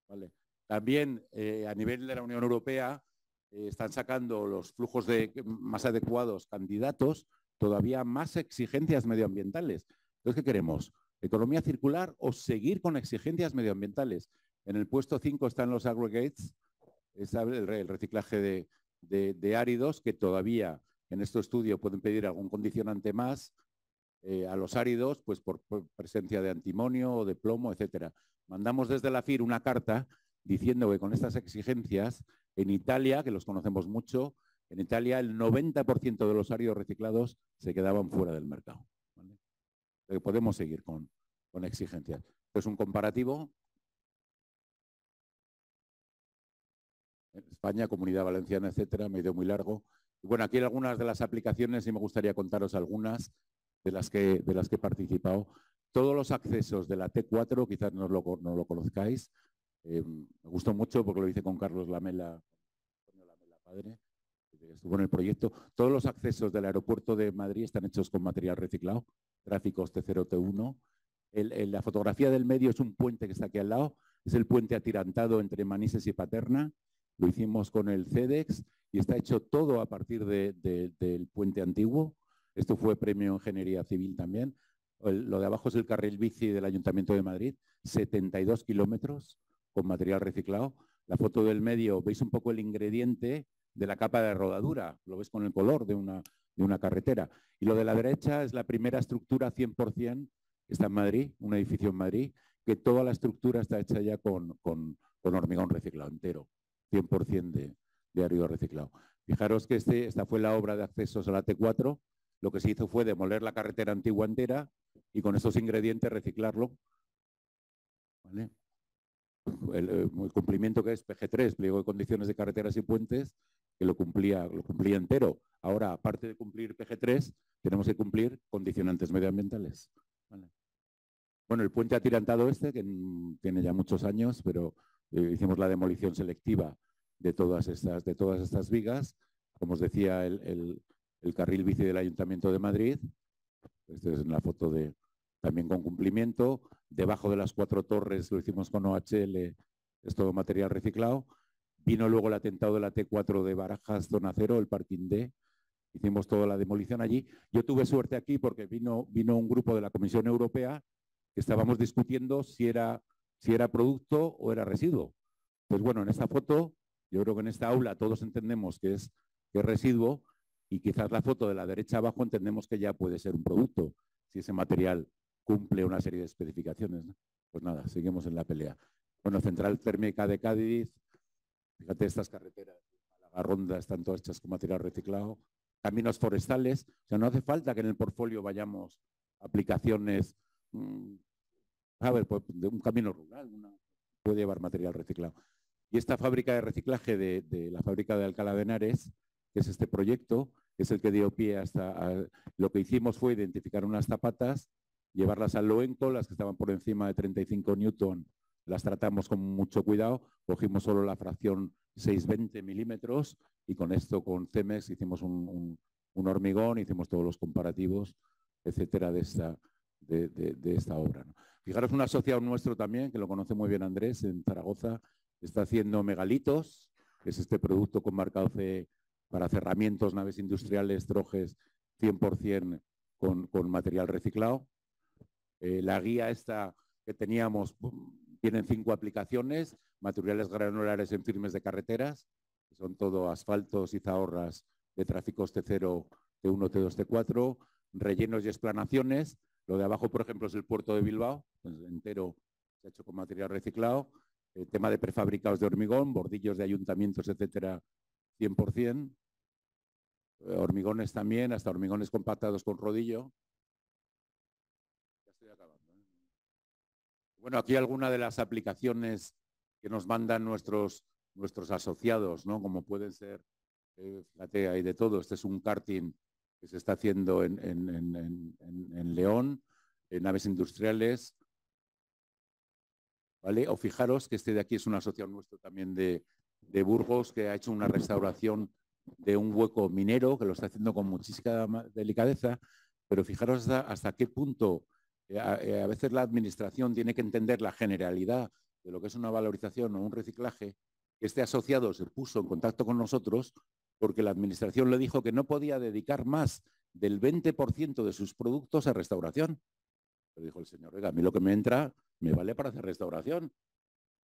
¿Vale? También a nivel de la Unión Europea están sacando los flujos más adecuados candidatos, todavía más exigencias medioambientales. Entonces, ¿qué queremos? ¿Economía circular o seguir con exigencias medioambientales? En el puesto 5 están los aggregates, el reciclaje de áridos, que todavía en este estudio pueden pedir algún condicionante más a los áridos, pues por presencia de antimonio o de plomo, etcétera. Mandamos desde la FIR una carta diciendo que con estas exigencias, en Italia, que los conocemos mucho, en Italia el 90% de los áridos reciclados se quedaban fuera del mercado. ¿Vale? Podemos seguir con exigencias. Esto es un comparativo. En España, Comunidad Valenciana, etcétera, me he ido muy largo. Y bueno, aquí hay algunas de las aplicaciones y me gustaría contaros algunas de las que he participado. Todos los accesos de la T4, quizás no lo conozcáis. Me gustó mucho porque lo hice con Carlos Lamela, padre, que estuvo en el proyecto. Todos los accesos del aeropuerto de Madrid están hechos con material reciclado, tráficos T0, T1. La fotografía del medio es un puente que está aquí al lado, es el puente atirantado entre Manises y Paterna. Lo hicimos con el CEDEX y está hecho todo a partir del puente antiguo. Esto fue premio Ingeniería Civil también. Lo de abajo es el carril bici del Ayuntamiento de Madrid, 72 kilómetros con material reciclado. La foto del medio, veis un poco el ingrediente de la capa de rodadura, lo ves con el color de una carretera. Y lo de la derecha es la primera estructura 100%, está en Madrid, un edificio en Madrid, que toda la estructura está hecha ya con hormigón reciclado entero, 100% de árido reciclado. Fijaros que esta fue la obra de accesos a la T4. Lo que se hizo fue demoler la carretera antigua entera y con estos ingredientes reciclarlo. ¿Vale? El cumplimiento que es PG3, pliego de condiciones de carreteras y puentes, que lo cumplía entero. Ahora, aparte de cumplir PG3, tenemos que cumplir condicionantes medioambientales. ¿Vale? Bueno, el puente atirantado que tiene ya muchos años, pero hicimos la demolición selectiva de todas estas vigas. Como os decía, el carril bici del Ayuntamiento de Madrid. Esta es una foto también con cumplimiento. Debajo de las 4 torres lo hicimos con OHL, es todo material reciclado. Vino luego el atentado de la T4 de Barajas, zona 0, el parking D. Hicimos toda la demolición allí. Yo tuve suerte aquí porque vino un grupo de la Comisión Europea que estábamos discutiendo si era producto o era residuo. Pues bueno, en esta foto, yo creo que en esta aula todos entendemos que es residuo y quizás la foto de la derecha abajo entendemos que ya puede ser un producto, si ese material cumple una serie de especificaciones, ¿no? Pues nada, seguimos en la pelea. Bueno, Central Térmica de Cádiz, fíjate estas carreteras, la Ronda están todas hechas con material reciclado, caminos forestales, o sea, no hace falta que en el portfolio vayamos a aplicaciones, a ver, pues, de un camino rural, puede llevar material reciclado. Y esta fábrica de reciclaje de la fábrica de Alcalá de Henares, que es este proyecto, es el que dio pie lo que hicimos fue identificar unas zapatas, llevarlas al Loenco, las que estaban por encima de 35 newton, las tratamos con mucho cuidado, cogimos solo la fracción 620 milímetros y con esto, con Cemex, hicimos un hormigón, hicimos todos los comparativos, etcétera, de esta obra, ¿no? Fijaros, un asociado nuestro también, que lo conoce muy bien Andrés, en Zaragoza, está haciendo megalitos, que es este producto con marcado CE para cerramientos, naves industriales, trojes, 100% con material reciclado. La guía esta que teníamos, tienen 5 aplicaciones, materiales granulares en firmes de carreteras, que son todo asfaltos y zahorras de tráficos T0, T1, T2, T4, rellenos y explanaciones. Lo de abajo, por ejemplo, es el puerto de Bilbao, pues entero se ha hecho con material reciclado. El tema de prefabricados de hormigón, bordillos de ayuntamientos, etcétera, 100%. Hormigones también, hasta hormigones compactados con rodillo. Ya estoy acabando. Bueno, aquí alguna de las aplicaciones que nos mandan nuestros asociados, ¿no? Como pueden ser, fíjate, hay de todo. Este es un karting que se está haciendo en León, en naves industriales, ¿vale? O fijaros que este de aquí es un asociado nuestro también de Burgos, que ha hecho una restauración de un hueco minero, que lo está haciendo con muchísima delicadeza, pero fijaros hasta qué punto a veces la administración tiene que entender la generalidad de lo que es una valorización o un reciclaje. Este asociado se puso en contacto con nosotros porque la administración le dijo que no podía dedicar más del 20% de sus productos a restauración. Pero dijo el señor, oiga, a mí lo que me entra me vale para hacer restauración.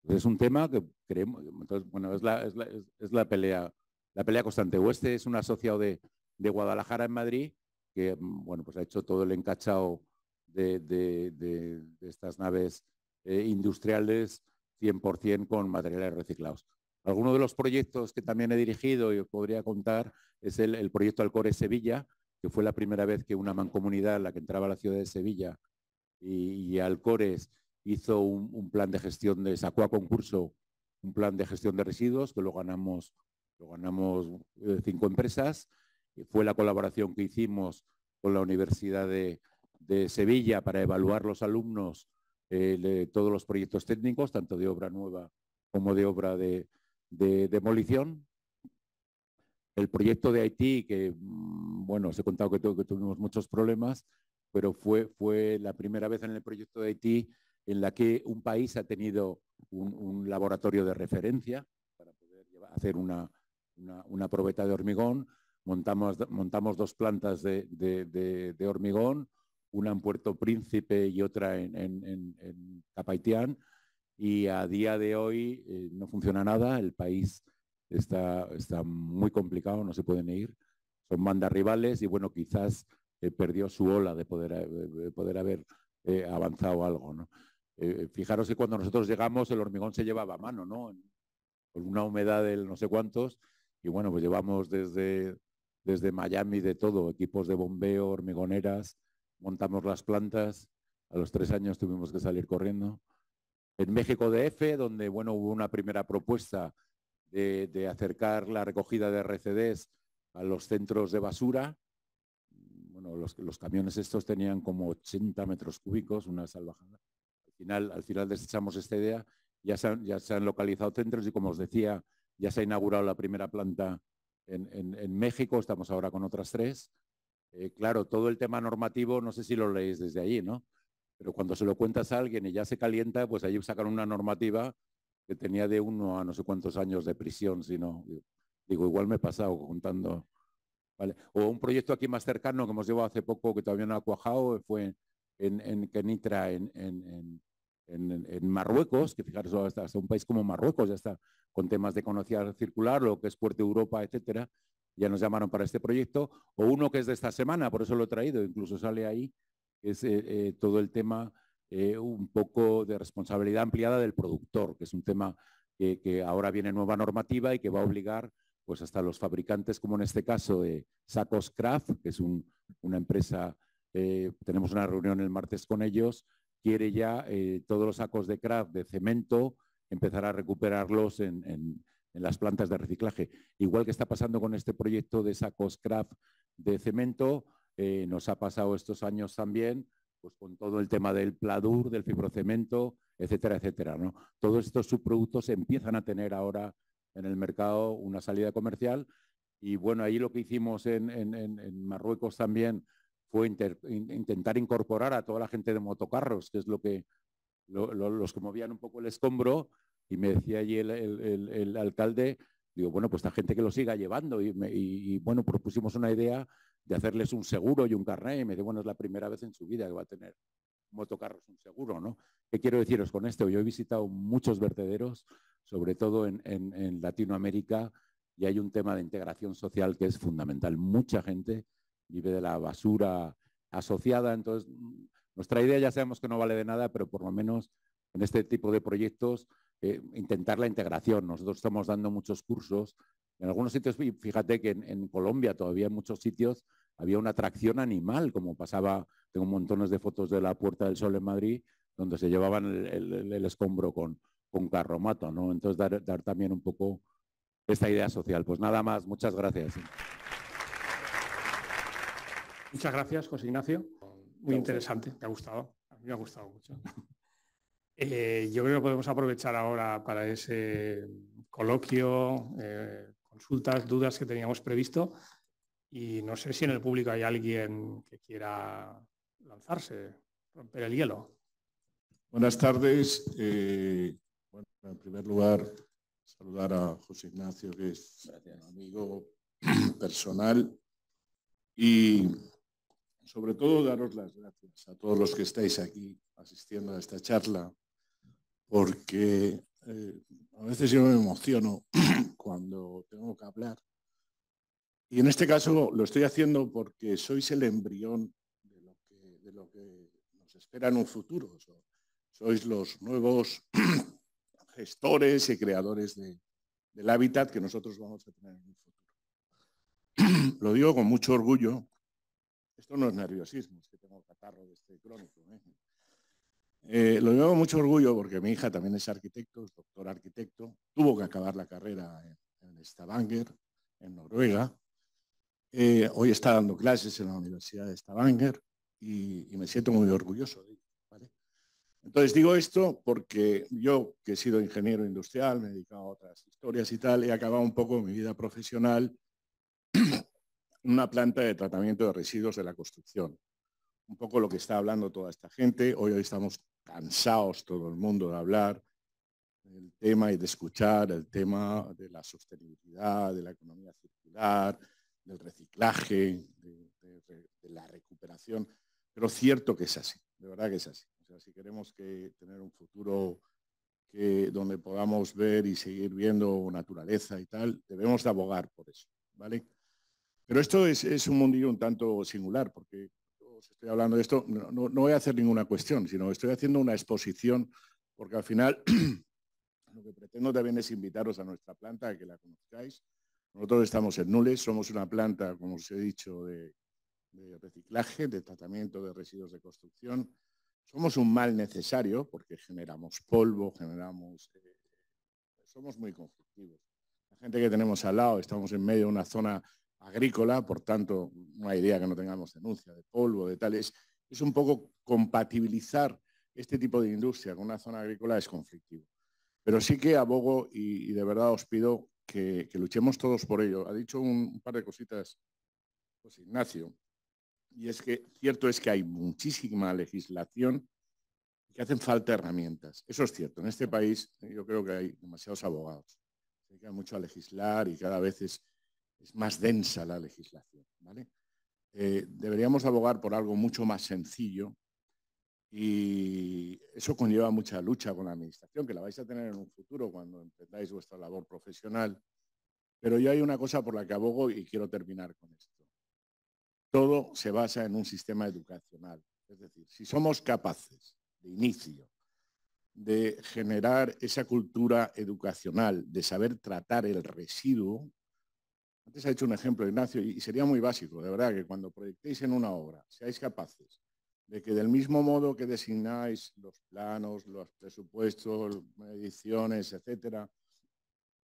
Entonces, es un tema que creemos, entonces, bueno, es la pelea constante. O este es un asociado de Guadalajara en Madrid que, bueno, pues ha hecho todo el encachado de estas naves industriales 100% con materiales reciclados. Algunos de los proyectos que también he dirigido y os podría contar es el proyecto Alcores Sevilla, que fue la primera vez que una mancomunidad en la que entraba a la ciudad de Sevilla y Alcores hizo un plan de gestión, sacó a concurso un plan de gestión de residuos, que lo ganamos 5 empresas. Fue la colaboración que hicimos con la Universidad de Sevilla para evaluar los alumnos todos los proyectos técnicos, tanto de obra nueva como de obra de demolición. El proyecto de Haití, que, bueno, os he contado que tuvimos muchos problemas, pero fue la primera vez en el proyecto de Haití en la que un país ha tenido un laboratorio de referencia para poder hacer una probeta de hormigón. Montamos 2 plantas de hormigón, una en Puerto Príncipe y otra en Capaitián, y a día de hoy no funciona nada. El país está muy complicado, no se pueden ir, son bandas rivales y, bueno, quizás perdió su ola de poder haber avanzado algo, ¿no? Fijaros que cuando nosotros llegamos el hormigón se llevaba a mano, ¿no? Con una humedad del no sé cuántos, y bueno, pues llevamos desde Miami de todo, equipos de bombeo, hormigoneras, montamos las plantas, a los 3 años tuvimos que salir corriendo. En México DF, donde, bueno, hubo una primera propuesta de acercar la recogida de RCDs a los centros de basura. Bueno, los camiones estos tenían como 80 metros cúbicos, una salvajada. Al final desechamos esta idea, ya se han localizado centros y, como os decía, ya se ha inaugurado la primera planta en México, estamos ahora con otras 3. Claro, todo el tema normativo, no sé si lo leéis desde allí, ¿no? Pero cuando se lo cuentas a alguien y ya se calienta, pues allí sacan una normativa que tenía de 1 a no sé cuántos años de prisión, si no, digo, igual me he pasado contando. ¿Vale? O un proyecto aquí más cercano que hemos llevado hace poco, que todavía no ha cuajado, fue en Kenitra, en Marruecos, que fijaros, hasta un país como Marruecos ya está con temas de economía circular, lo que es Puerto Europa, etcétera. Ya nos llamaron para este proyecto. O uno que es de esta semana, por eso lo he traído, incluso sale ahí, es todo el tema un poco de responsabilidad ampliada del productor, que es un tema que ahora viene nueva normativa y que va a obligar pues hasta los fabricantes, como en este caso de Sacos Craft, que es una empresa, tenemos una reunión el martes con ellos, quiere ya todos los sacos de Craft de cemento empezar a recuperarlos en las plantas de reciclaje. Igual que está pasando con este proyecto de Sacos Craft de cemento, nos ha pasado estos años también pues con todo el tema del pladur, del fibrocemento, etcétera, etcétera, ¿no? Todos estos subproductos empiezan a tener ahora en el mercado una salida comercial, y, bueno, ahí lo que hicimos en Marruecos también fue intentar incorporar a toda la gente de motocarros, que es los que movían un poco el escombro, y me decía allí el alcalde, digo, bueno, pues esta gente que lo siga llevando, y bueno, propusimos una idea de hacerles un seguro y un carnet, y me dice, bueno, es la primera vez en su vida que va a tener motocarros un seguro, ¿no? ¿Qué quiero deciros con esto? Yo he visitado muchos vertederos, sobre todo en Latinoamérica, y hay un tema de integración social que es fundamental. Mucha gente vive de la basura asociada, entonces nuestra idea ya sabemos que no vale de nada, pero por lo menos en este tipo de proyectos intentar la integración. Nosotros estamos dando muchos cursos. En algunos sitios, fíjate que en Colombia todavía en muchos sitios había una atracción animal, como pasaba, tengo montones de fotos de la Puerta del Sol en Madrid, donde se llevaban el escombro con con carromato, ¿no? Entonces dar también un poco esta idea social. Pues nada más, muchas gracias. Muchas gracias, José Ignacio. Muy interesante, me ha gustado. A mí me ha gustado mucho. Yo creo que podemos aprovechar ahora para ese coloquio, consultas, dudas que teníamos previsto. Y no sé si en el público hay alguien que quiera lanzarse, romper el hielo. Buenas tardes. Bueno, en primer lugar, saludar a José Ignacio, que es un amigo personal, y sobre todo daros las gracias a todos los que estáis aquí asistiendo a esta charla, porque a veces yo me emociono cuando tengo que hablar. Y en este caso lo estoy haciendo porque sois el embrión de lo que nos espera en un futuro. Sois los nuevos gestores y creadores del hábitat que nosotros vamos a tener en un futuro. Lo digo con mucho orgullo. Esto no es nerviosismo, es que tengo catarro de este crónico. Lo digo con mucho orgullo porque mi hija también es arquitecto, es doctor arquitecto. Tuvo que acabar la carrera en Stavanger, en Noruega. Hoy está dando clases en la Universidad de Stavanger y me siento muy orgulloso de ello, ¿vale? Entonces digo esto porque yo, que he sido ingeniero industrial, me he dedicado a otras historias y tal, he acabado un poco mi vida profesional en una planta de tratamiento de residuos de la construcción. Un poco lo que está hablando toda esta gente. Hoy estamos cansados todo el mundo de hablar del tema y de escuchar el tema de la sostenibilidad, de la economía circular, del reciclaje, de la recuperación, pero cierto que es así, de verdad que es así. O sea, si queremos tener un futuro donde podamos ver y seguir viendo naturaleza y tal, debemos de abogar por eso, ¿vale? Pero esto es un mundillo un tanto singular, porque os estoy hablando de esto, no voy a hacer ninguna cuestión, sino estoy haciendo una exposición, porque al final lo que pretendo también es invitaros a nuestra planta, a que la conozcáis. Nosotros estamos en Nules, somos una planta, como os he dicho, de reciclaje, de tratamiento de residuos de construcción. Somos un mal necesario porque generamos polvo, somos muy conflictivos. La gente que tenemos al lado, estamos en medio de una zona agrícola, por tanto, no hay idea que no tengamos denuncia de polvo, de tal. Es un poco compatibilizar este tipo de industria con una zona agrícola es conflictivo. Pero sí que abogo y de verdad os pido que luchemos todos por ello. Ha dicho un par de cositas José Ignacio, y es que cierto es que hay muchísima legislación y que hacen falta herramientas. Eso es cierto. En este país yo creo que hay demasiados abogados. Se dedican mucho a legislar y cada vez es más densa la legislación, ¿vale? Deberíamos abogar por algo mucho más sencillo y eso conlleva mucha lucha con la administración, que la vais a tener en un futuro cuando emprendáis vuestra labor profesional. Pero yo hay una cosa por la que abogo y quiero terminar con esto. Todo se basa en un sistema educacional. Es decir, si somos capaces de inicio de generar esa cultura educacional, de saber tratar el residuo. Antes ha hecho un ejemplo, Ignacio, y sería muy básico, de verdad, que cuando proyectéis en una obra, seáis capaces de que del mismo modo que designáis los planos, los presupuestos, mediciones, etcétera,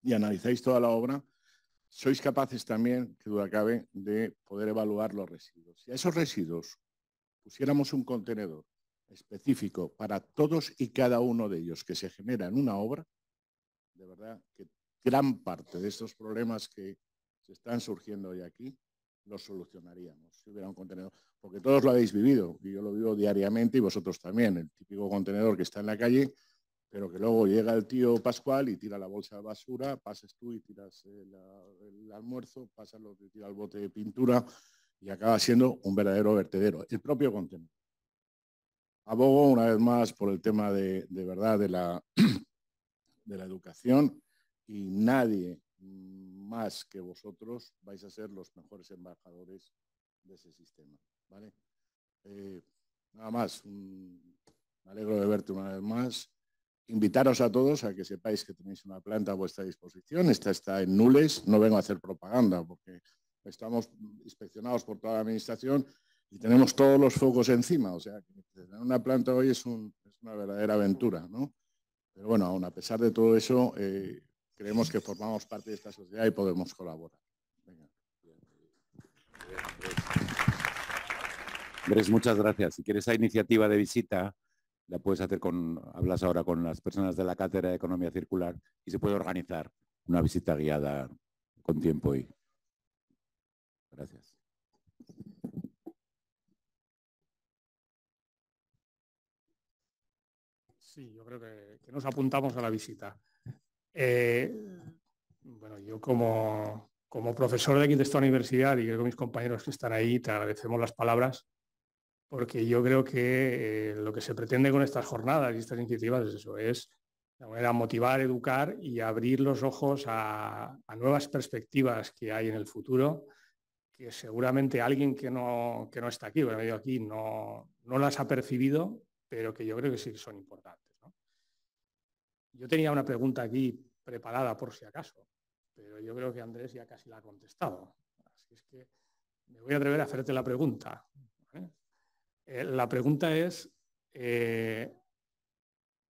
y analizáis toda la obra, sois capaces también, que duda cabe, de poder evaluar los residuos. Si a esos residuos pusiéramos un contenedor específico para todos y cada uno de ellos que se genera en una obra, de verdad que gran parte de estos problemas que se están surgiendo hoy aquí los solucionaríamos si hubiera un contenedor, porque todos lo habéis vivido y yo lo vivo diariamente y vosotros también, el típico contenedor que está en la calle, pero que luego llega el tío Pascual y tira la bolsa de basura, pasas tú y tiras el almuerzo, pasas lo que tira el bote de pintura y acaba siendo un verdadero vertedero, el propio contenedor. Abogo una vez más por el tema de verdad de la educación y nadie más que vosotros vais a ser los mejores embajadores de ese sistema, ¿vale? Nada más, me alegro de verte una vez más. Invitaros a todos a que sepáis que tenéis una planta a vuestra disposición. Esta está en Nules, no vengo a hacer propaganda porque estamos inspeccionados por toda la administración y tenemos todos los focos encima, o sea, que tener una planta hoy es una verdadera aventura, ¿no? Pero bueno, aún a pesar de todo eso, creemos que formamos parte de esta sociedad y podemos colaborar. Venga. Andrés, muchas gracias. Si quieres esa iniciativa de visita, la puedes hacer hablas ahora con las personas de la Cátedra de Economía Circular y se puede organizar una visita guiada con tiempo. Gracias. Sí, yo creo que nos apuntamos a la visita. Bueno, yo como profesor de aquí de esta universidad y creo que mis compañeros que están ahí, te agradecemos las palabras, porque yo creo que lo que se pretende con estas jornadas y estas iniciativas es eso, es de alguna manera motivar, educar y abrir los ojos a nuevas perspectivas que hay en el futuro, que seguramente alguien que no está aquí, bueno, yo aquí no las ha percibido, pero que yo creo que sí son importantes, ¿no? Yo tenía una pregunta aquí preparada por si acaso, pero yo creo que Andrés ya casi la ha contestado. Así es que me voy a atrever a hacerte la pregunta, ¿vale? La pregunta es,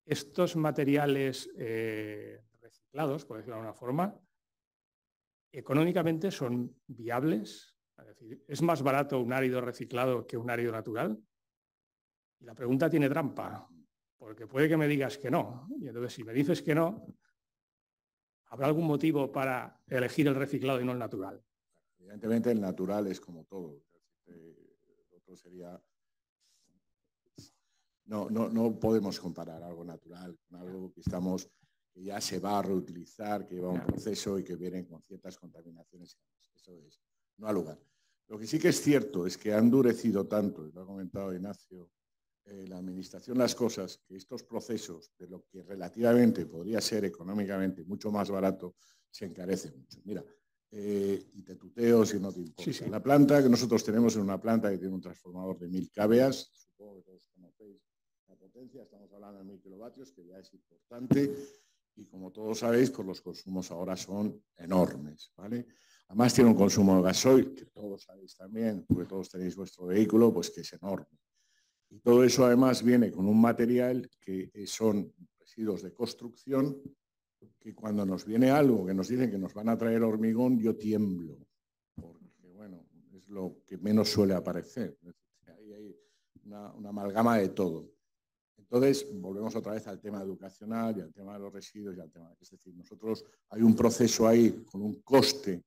estos materiales reciclados, por decirlo de alguna forma, económicamente son viables, es decir, ¿es más barato un árido reciclado que un árido natural? Y la pregunta tiene trampa, porque puede que me digas que no, y entonces si me dices que no, ¿habrá algún motivo para elegir el reciclado y no el natural? Evidentemente el natural es como todo. Otro sería... No podemos comparar algo natural con algo que ya se va a reutilizar, que lleva un proceso y que viene con ciertas contaminaciones. Eso es, no ha lugar. Lo que sí que es cierto es que ha endurecido tanto, y lo ha comentado Ignacio, la administración las cosas, que estos procesos de lo que relativamente podría ser económicamente mucho más barato, se encarece mucho. Mira, y te tuteo si no te importa. Sí. La planta que nosotros tenemos es una planta que tiene un transformador de 1000 kVA, supongo que todos conocéis la potencia, estamos hablando de 1000 kilovatios, que ya es importante, y como todos sabéis, pues los consumos ahora son enormes, ¿vale? Además tiene un consumo de gasoil, que todos sabéis también, porque todos tenéis vuestro vehículo, pues que es enorme. Y todo eso además viene con un material que son residuos de construcción, que cuando nos viene algo que nos dicen que nos van a traer hormigón, yo tiemblo, porque bueno, es lo que menos suele aparecer. Ahí hay una amalgama de todo. Entonces, volvemos otra vez al tema educacional y al tema de los residuos y al tema, es decir, nosotros hay un proceso ahí con un coste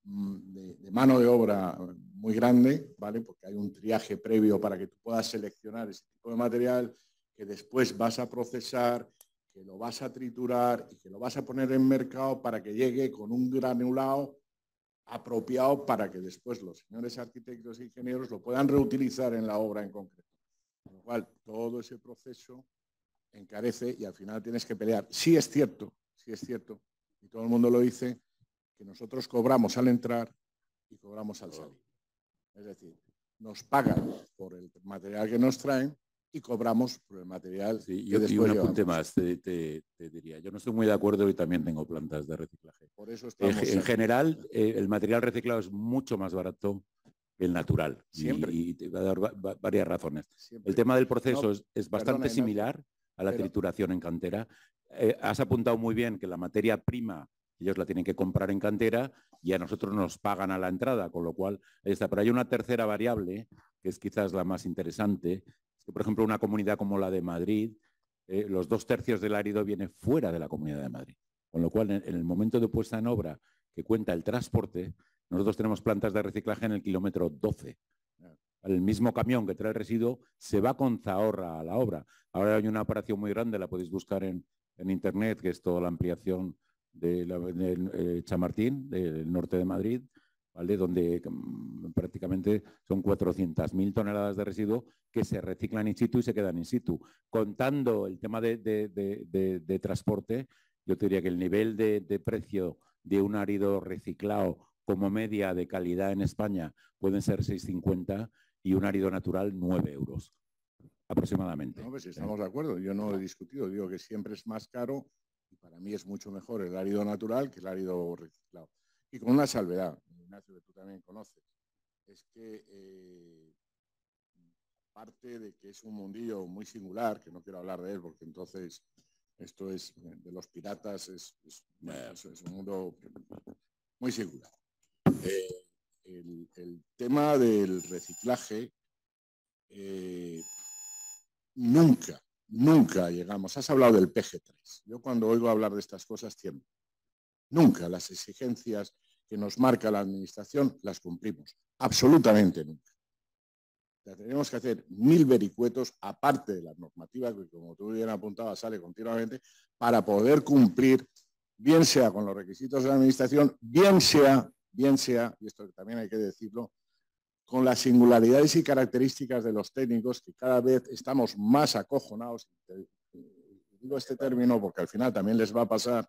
de mano de obra muy grande, ¿vale? Porque hay un triaje previo para que tú puedas seleccionar ese tipo de material que después vas a procesar, que lo vas a triturar y que lo vas a poner en mercado para que llegue con un granulado apropiado para que después los señores arquitectos e ingenieros lo puedan reutilizar en la obra en concreto. Con lo cual, todo ese proceso encarece y al final tienes que pelear. Sí es cierto, y todo el mundo lo dice, que nosotros cobramos al entrar y cobramos al salir. Es decir, nos pagan por el material que nos traen y cobramos por el material que después y un apunte llevamos. más, te diría. Yo no estoy muy de acuerdo y también tengo plantas de reciclaje. Por eso estamos en general, el material reciclado es mucho más barato que el natural. Siempre. Y te va a dar varias razones. Siempre. El tema del proceso es bastante similar a la trituración en cantera. Has apuntado muy bien que la materia prima ellos la tienen que comprar en cantera y a nosotros nos pagan a la entrada, con lo cual ahí está. Pero hay una tercera variable, que es quizás la más interesante, es que, por ejemplo, una comunidad como la de Madrid, los 2/3 del árido viene fuera de la Comunidad de Madrid. Con lo cual, en el momento de puesta en obra que cuenta el transporte, nosotros tenemos plantas de reciclaje en el kilómetro 12. El mismo camión que trae el residuo se va con Zahorra a la obra. Ahora hay una operación muy grande, la podéis buscar en internet, que es toda la ampliación de Chamartín, del norte de Madrid, ¿vale? Donde prácticamente son 400.000 toneladas de residuo que se reciclan in situ y se quedan in situ. Contando el tema de transporte, yo te diría que el nivel de precio de un árido reciclado como media de calidad en España pueden ser 6,50 y un árido natural 9 euros aproximadamente. No, pues estamos de acuerdo, yo no he discutido, digo que siempre es más caro y para mí es mucho mejor el árido natural que el árido reciclado. Y con una salvedad, Ignacio, que tú también conoces, es que aparte de que es un mundillo muy singular, que no quiero hablar de él porque entonces Esto es, de los piratas, es un mundo muy singular. El tema del reciclaje, nunca llegamos. Has hablado del PG3. Yo cuando oigo hablar de estas cosas tiemblo. Nunca las exigencias que nos marca la Administración las cumplimos. Absolutamente nunca. O sea, tenemos que hacer 1000 vericuetos, aparte de las normativas, que como tú bien apuntabas, sale continuamente, para poder cumplir, bien sea con los requisitos de la Administración, bien sea, y esto también hay que decirlo, con las singularidades y características de los técnicos, que cada vez estamos más acojonados. Digo este término porque al final también les va a pasar,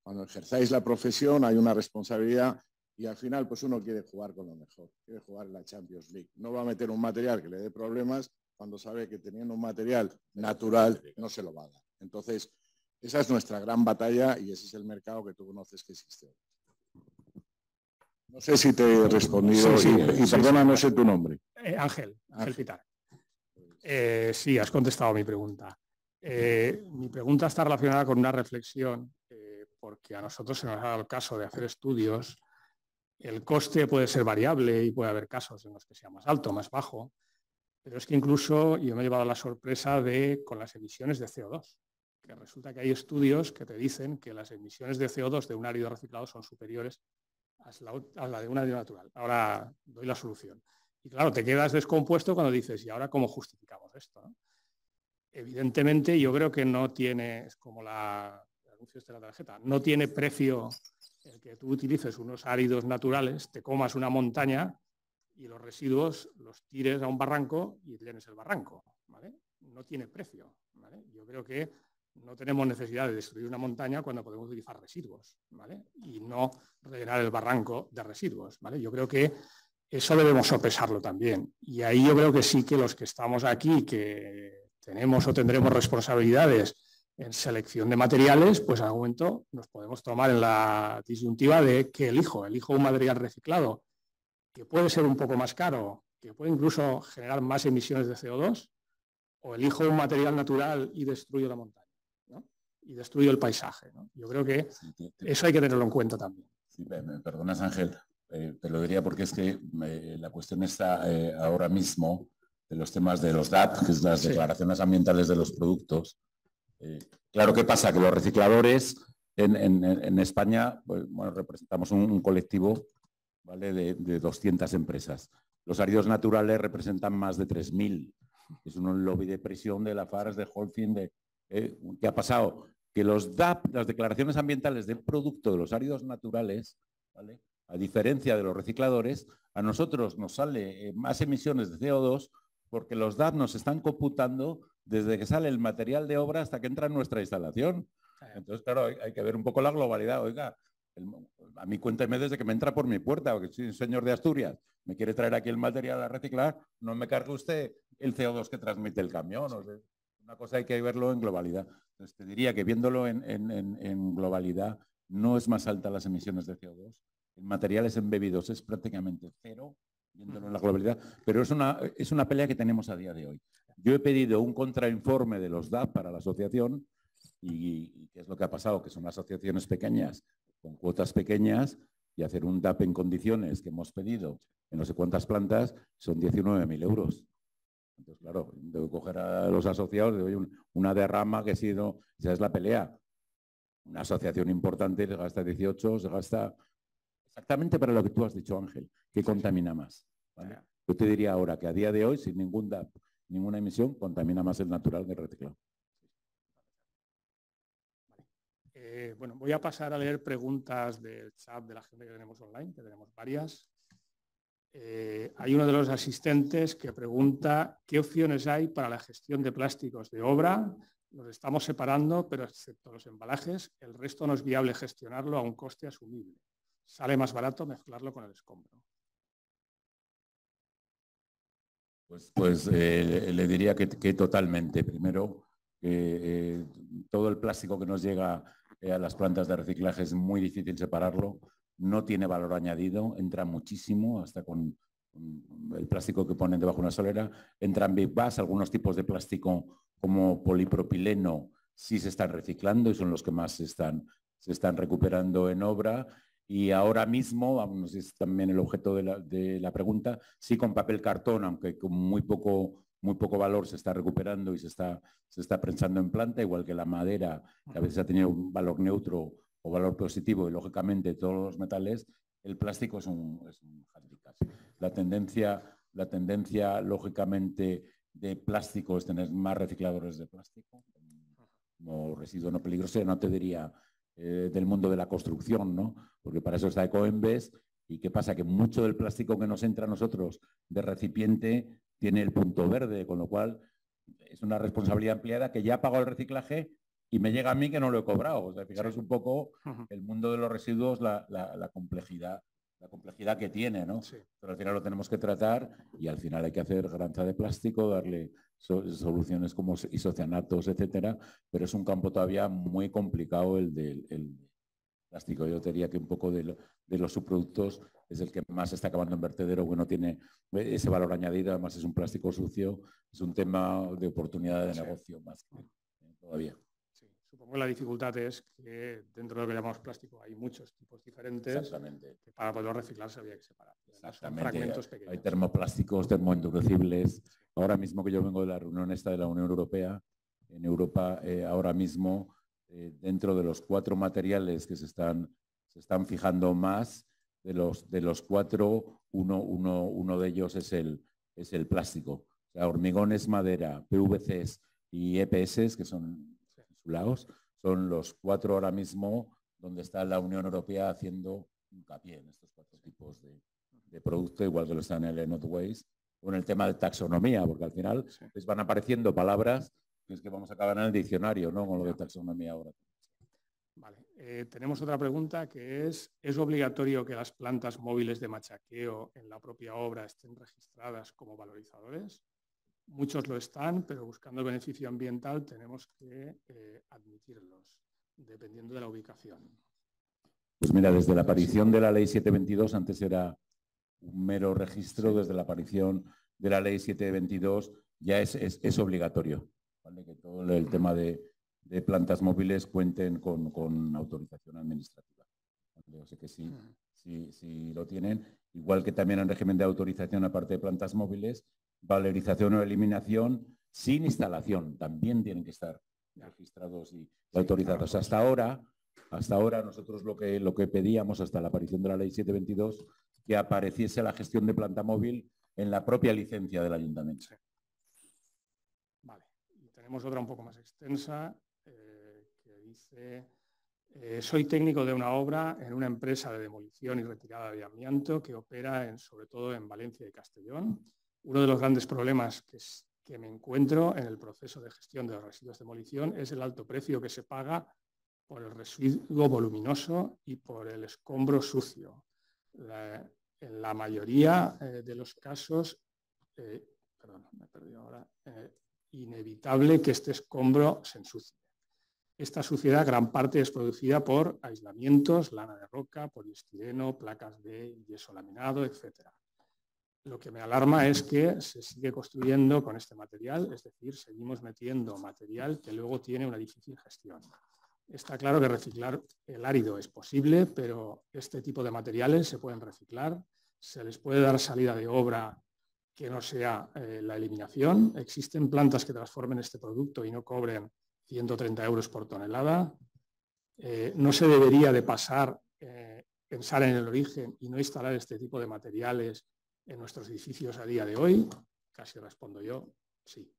cuando ejerzáis la profesión hay una responsabilidad y al final pues uno quiere jugar con lo mejor, quiere jugar en la Champions League. No va a meter un material que le dé problemas cuando sabe que teniendo un material natural no se lo va a dar. Entonces, esa es nuestra gran batalla y ese es el mercado que tú conoces que existe. No sé si te he respondido y perdona, no sé tu nombre. Ángel Pitar. Sí, has contestado mi pregunta. Mi pregunta está relacionada con una reflexión, porque a nosotros se nos ha dado el caso de hacer estudios. El coste puede ser variable y puede haber casos en los que sea más alto, más bajo, pero es que incluso yo me he llevado la sorpresa con las emisiones de CO2, que resulta que hay estudios que te dicen que las emisiones de CO2 de un árido reciclado son superiores a la de un árido natural. Ahora doy la solución. Y claro, te quedas descompuesto cuando dices, ¿y ahora cómo justificamos esto? ¿No? Evidentemente, yo creo que no tiene, es como el anuncio de la tarjeta, no tiene precio el que tú utilices unos áridos naturales, te comas una montaña y los residuos los tires a un barranco y llenes el barranco, ¿vale? No tiene precio, ¿vale? Yo creo que no tenemos necesidad de destruir una montaña cuando podemos utilizar residuos, ¿vale? Y no rellenar el barranco de residuos, ¿vale? Yo creo que eso debemos sopesarlo también. Y ahí yo creo que sí que los que estamos aquí, que tenemos o tendremos responsabilidades en selección de materiales, pues en algún momento nos podemos tomar en la disyuntiva de que elijo un material reciclado que puede ser un poco más caro, que puede incluso generar más emisiones de CO2, o elijo un material natural y destruyo la montaña, ¿no? Y destruyo el paisaje, ¿no? Yo creo que eso hay que tenerlo en cuenta también. Sí, me perdonas, Ángel, te lo diría porque es que la cuestión está ahora mismo de los temas de los DAP, que es las declaraciones ambientales de los productos. Claro, ¿qué pasa? Que los recicladores en España, pues, bueno, representamos un colectivo, ¿vale? de 200 empresas. Los áridos naturales representan más de 3000. Es un lobby de presión de Lafarge, de Holcim. ¿Qué ha pasado? Que los DAP, las declaraciones ambientales del producto de los áridos naturales, ¿vale? A diferencia de los recicladores, a nosotros nos sale más emisiones de CO2 porque los DAP nos están computando desde que sale el material de obra hasta que entra en nuestra instalación. Entonces, claro, hay que ver un poco la globalidad. Oiga, a mí cuénteme desde que me entra por mi puerta, porque soy un señor de Asturias, me quiere traer aquí el material a reciclar, no me cargue usted el CO2 que transmite el camión. O sea, una cosa hay que verlo en globalidad. Entonces, te diría que viéndolo en globalidad, no es más alta las emisiones de CO2. En materiales embebidos es prácticamente cero, viéndolo en la globalidad, pero es una pelea que tenemos a día de hoy. Yo he pedido un contrainforme de los DAP para la asociación y ¿qué es lo que ha pasado? Que son asociaciones pequeñas, con cuotas pequeñas, y hacer un DAP en condiciones que hemos pedido en no sé cuántas plantas son 19.000 euros. Entonces, claro, debo coger a los asociados, de hoy una derrama que ha sido, esa es la pelea. Una asociación importante se gasta 18, se gasta exactamente para lo que tú has dicho, Ángel, que contamina más, ¿vale? Yo te diría ahora que a día de hoy, sin ningún DAP, ninguna emisión, contamina más el natural que el reciclado. Bueno, voy a pasar a leer preguntas del chat de la gente que tenemos online, que tenemos varias. Hay uno de los asistentes que pregunta qué opciones hay para la gestión de plásticos de obra. Los estamos separando, pero excepto los embalajes, el resto no es viable gestionarlo a un coste asumible. Sale más barato mezclarlo con el escombro. Pues le diría que totalmente. Primero, todo el plástico que nos llega a las plantas de reciclaje es muy difícil separarlo, no tiene valor añadido, entra muchísimo, hasta con el plástico que ponen debajo de una solera, entran Big Bags, algunos tipos de plástico como polipropileno sí se están reciclando y son los que más se están recuperando en obra. Y ahora mismo, vamos, es también el objeto de la pregunta, sí con papel cartón, aunque con muy poco valor se está recuperando y se está prensando en planta, igual que la madera, que a veces ha tenido un valor neutro o valor positivo, y lógicamente todos los metales, el plástico es un hándicap. La tendencia, lógicamente, de plástico es tener más recicladores de plástico, como residuo no peligroso, ya no te diría del mundo de la construcción, ¿no? Porque para eso está Ecoembes. ¿Y qué pasa? Que mucho del plástico que nos entra a nosotros de recipiente tiene el punto verde, con lo cual es una responsabilidad ampliada que ya ha pagado el reciclaje y me llega a mí que no lo he cobrado. O sea, fijaros un poco el mundo de los residuos, la complejidad que tiene, ¿no? Sí. Pero al final lo tenemos que tratar y al final hay que hacer granza de plástico, darle soluciones como isocianatos, etcétera, pero es un campo todavía muy complicado el del plástico. Yo diría que un poco de los subproductos es el que más se está acabando en vertedero, que no tiene ese valor añadido, además es un plástico sucio, es un tema de oportunidad de negocio más que todavía. Sí. Supongo que la dificultad es que dentro de lo que llamamos plástico hay muchos tipos diferentes que para poder reciclarse había que separar. Son fragmentos pequeños. Hay termoplásticos, termoendurecibles. Ahora mismo que yo vengo de la reunión esta de la Unión Europea, en Europa ahora mismo dentro de los 4 materiales que se están fijando más, de los 4, uno de ellos es el plástico. O sea, hormigones, madera, PVCs y EPS, que son insulados, son los 4 ahora mismo donde está la Unión Europea haciendo hincapié en estos 4 tipos de producto, igual que lo está en el Not Waste, o en el tema de taxonomía, porque al final les van apareciendo palabras que es que vamos a acabar en el diccionario, ¿no? Con lo de taxonomía ahora. Vale. Tenemos otra pregunta que ¿es obligatorio que las plantas móviles de machaqueo en la propia obra estén registradas como valorizadores? Muchos lo están, pero buscando el beneficio ambiental tenemos que admitirlos, dependiendo de la ubicación. Pues mira, desde la aparición de la Ley 722, antes era un mero registro, desde la aparición de la Ley 722 ya es obligatorio, ¿vale? Que todo el tema de plantas móviles cuenten con autorización administrativa. Yo sé que sí lo tienen, igual que también en régimen de autorización, aparte de plantas móviles, valorización o eliminación sin instalación, también tienen que estar registrados y autorizados. Hasta ahora nosotros lo que pedíamos hasta la aparición de la Ley 722, que apareciese la gestión de planta móvil en la propia licencia del ayuntamiento. Sí. Vale, y tenemos otra un poco más extensa que dice: soy técnico de una obra en una empresa de demolición y retirada de amianto que opera sobre todo en Valencia y Castellón. Uno de los grandes problemas que me encuentro en el proceso de gestión de los residuos de demolición es el alto precio que se paga por el residuo voluminoso y por el escombro sucio. En la mayoría de los casos, inevitable que este escombro se ensucie. Esta suciedad, gran parte, es producida por aislamientos, lana de roca, poliestireno, placas de yeso laminado, etc. Lo que me alarma es que se sigue construyendo con este material, es decir, seguimos metiendo material que luego tiene una difícil gestión. Está claro que reciclar el árido es posible, pero este tipo de materiales se pueden reciclar, se les puede dar salida de obra que no sea la eliminación. Existen plantas que transformen este producto y no cobren 130 euros por tonelada. No se debería de pensar en el origen y no instalar este tipo de materiales en nuestros edificios a día de hoy. Casi respondo yo, sí.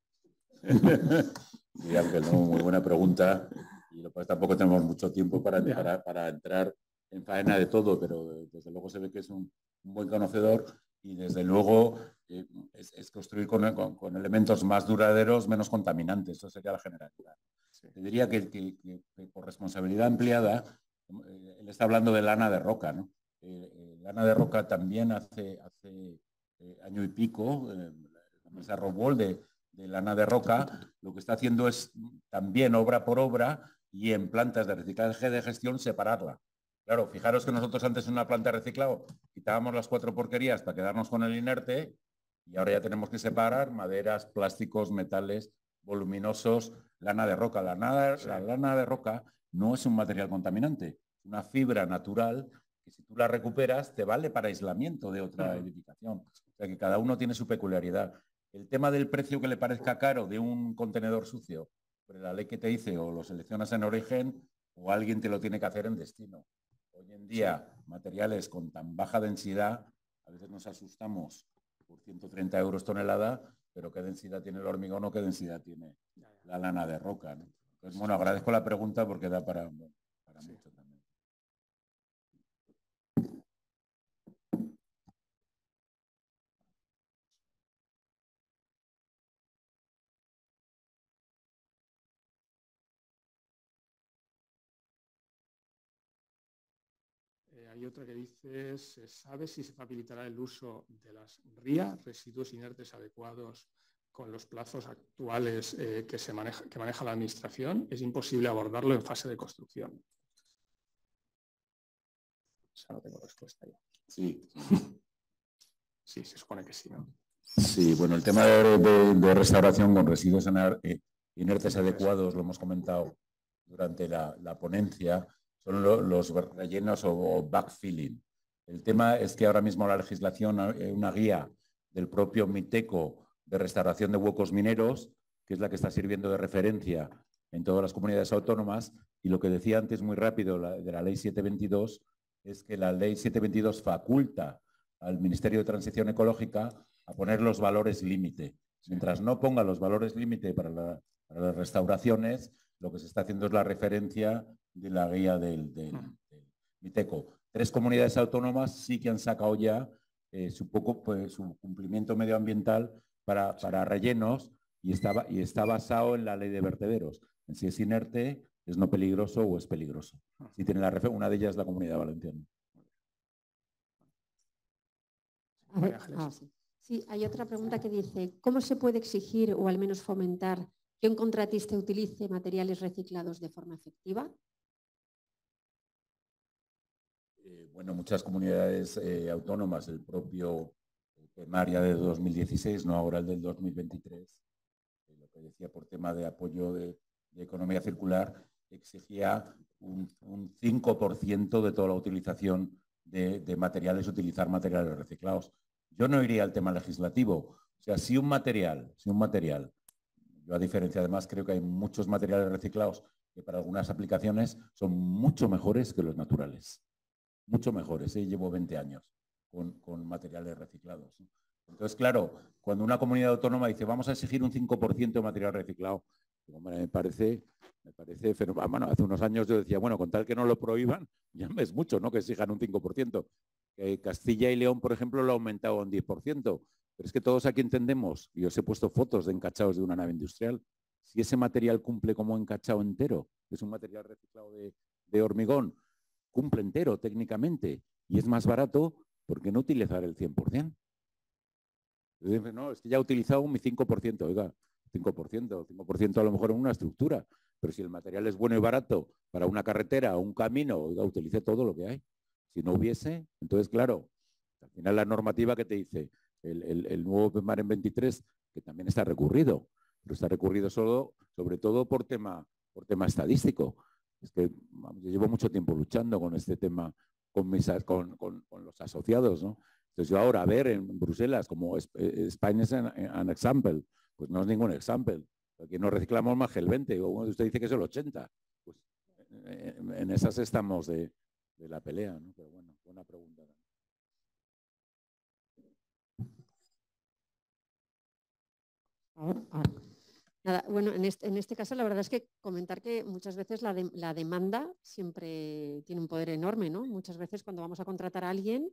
Mira, no, muy buena pregunta. Y tampoco tenemos mucho tiempo para entrar en faena de todo, pero desde luego se ve que es un buen conocedor y desde luego es construir con elementos más duraderos, menos contaminantes. Eso sería la generalidad. Sí. Te diría que por responsabilidad ampliada, él está hablando de lana de roca, ¿no? Lana de roca también hace año y pico, la empresa Robol de lana de roca, lo que está haciendo es también obra por obra y en plantas de reciclaje de gestión separarla. Claro, fijaros que nosotros antes en una planta de reciclado quitábamos las 4 porquerías para quedarnos con el inerte y ahora ya tenemos que separar maderas, plásticos, metales voluminosos, lana de roca. La lana de roca no es un material contaminante, es una fibra natural que si tú la recuperas te vale para aislamiento de otra edificación. O sea que cada uno tiene su peculiaridad. El tema del precio que le parezca caro de un contenedor sucio, pero la ley que te dice o lo seleccionas en origen o alguien te lo tiene que hacer en destino. Hoy en día, materiales con tan baja densidad, a veces nos asustamos por 130 euros tonelada, pero qué densidad tiene el hormigón o qué densidad tiene la lana de roca, ¿no? Entonces, bueno, agradezco la pregunta porque da para mucho también. Hay otra que dice, ¿se sabe si se facilitará el uso de las RIA, residuos inertes adecuados, con los plazos actuales que maneja la Administración? Es imposible abordarlo en fase de construcción. O sea, no tengo respuesta ya. Sí. Sí, se supone que sí, ¿no? Sí, bueno, el tema de restauración con residuos inertes adecuados, lo hemos comentado durante la ponencia, son los rellenos o backfilling. El tema es que ahora mismo la legislación, una guía del propio MITECO de restauración de huecos mineros, que es la que está sirviendo de referencia en todas las comunidades autónomas, y lo que decía antes muy rápido de la ley 722, es que la ley 722 faculta al Ministerio de Transición Ecológica a poner los valores límite. Mientras no ponga los valores límite para las restauraciones, lo que se está haciendo es la referencia de la guía del MITECO. 3 comunidades autónomas sí que han sacado ya su cumplimiento medioambiental para rellenos y está basado en la ley de vertederos. En si es inerte, es no peligroso o es peligroso. Si tiene una de ellas es la Comunidad Valenciana. Sí, hay otra pregunta que dice, ¿cómo se puede exigir o al menos fomentar que un contratista utilice materiales reciclados de forma efectiva? Bueno, muchas comunidades autónomas, el propio Temaria de 2016, no ahora el del 2023, lo que decía por tema de apoyo de economía circular, exigía un 5% de toda la utilización de materiales, utilizar materiales reciclados. Yo no iría al tema legislativo. O sea, si un material, yo a diferencia además creo que hay muchos materiales reciclados que para algunas aplicaciones son mucho mejores que los naturales. Mucho mejores, llevo 20 años con materiales reciclados. Entonces, claro, cuando una comunidad autónoma dice vamos a exigir un 5% de material reciclado, me parece fenomenal. Bueno, hace unos años yo decía, bueno, con tal que no lo prohíban, ya es mucho, ¿no? Que exijan un 5%. Castilla y León, por ejemplo, lo ha aumentado un 10%. Pero es que todos aquí entendemos, y os he puesto fotos de encachados de una nave industrial, si ese material cumple como encachado entero, es un material reciclado de hormigón, cumple entero técnicamente y es más barato, ¿por qué no utilizar el 100%? No, es que ya he utilizado mi 5%, oiga, 5% a lo mejor en una estructura, pero si el material es bueno y barato para una carretera o un camino, oiga, utilice todo lo que hay. Si no hubiese, entonces claro, al final la normativa que te dice, el nuevo PEMAR en 23, que también está recurrido, pero está recurrido sobre todo por tema estadístico. Es que yo llevo mucho tiempo luchando con este tema con los asociados, ¿no? Entonces yo ahora, a ver, en Bruselas, como España es an example, pues no es ningún example. Aquí no reciclamos más que el 20, o usted dice que es el 80. Pues en esas estamos de la pelea, ¿no? Pero bueno, buena pregunta. Nada, bueno, en este caso la verdad es que comentar que muchas veces la demanda siempre tiene un poder enorme, ¿no? Muchas veces cuando vamos a contratar a alguien,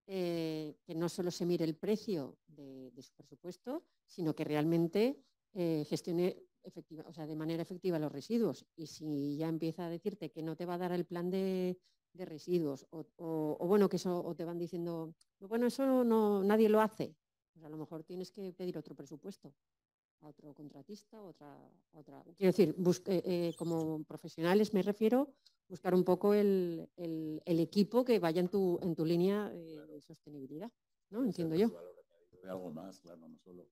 que no solo se mire el precio de su presupuesto, sino que realmente gestione de manera efectiva los residuos. Y si ya empieza a decirte que no te va a dar el plan de residuos o bueno, que eso, o te van diciendo, bueno, eso no, nadie lo hace, pues a lo mejor tienes que pedir otro presupuesto a otro contratista, otra. Quiero decir, como profesionales me refiero, buscar un poco el equipo que vaya en tu línea de sostenibilidad, ¿no? Entiendo yo. De algo más, claro, no solo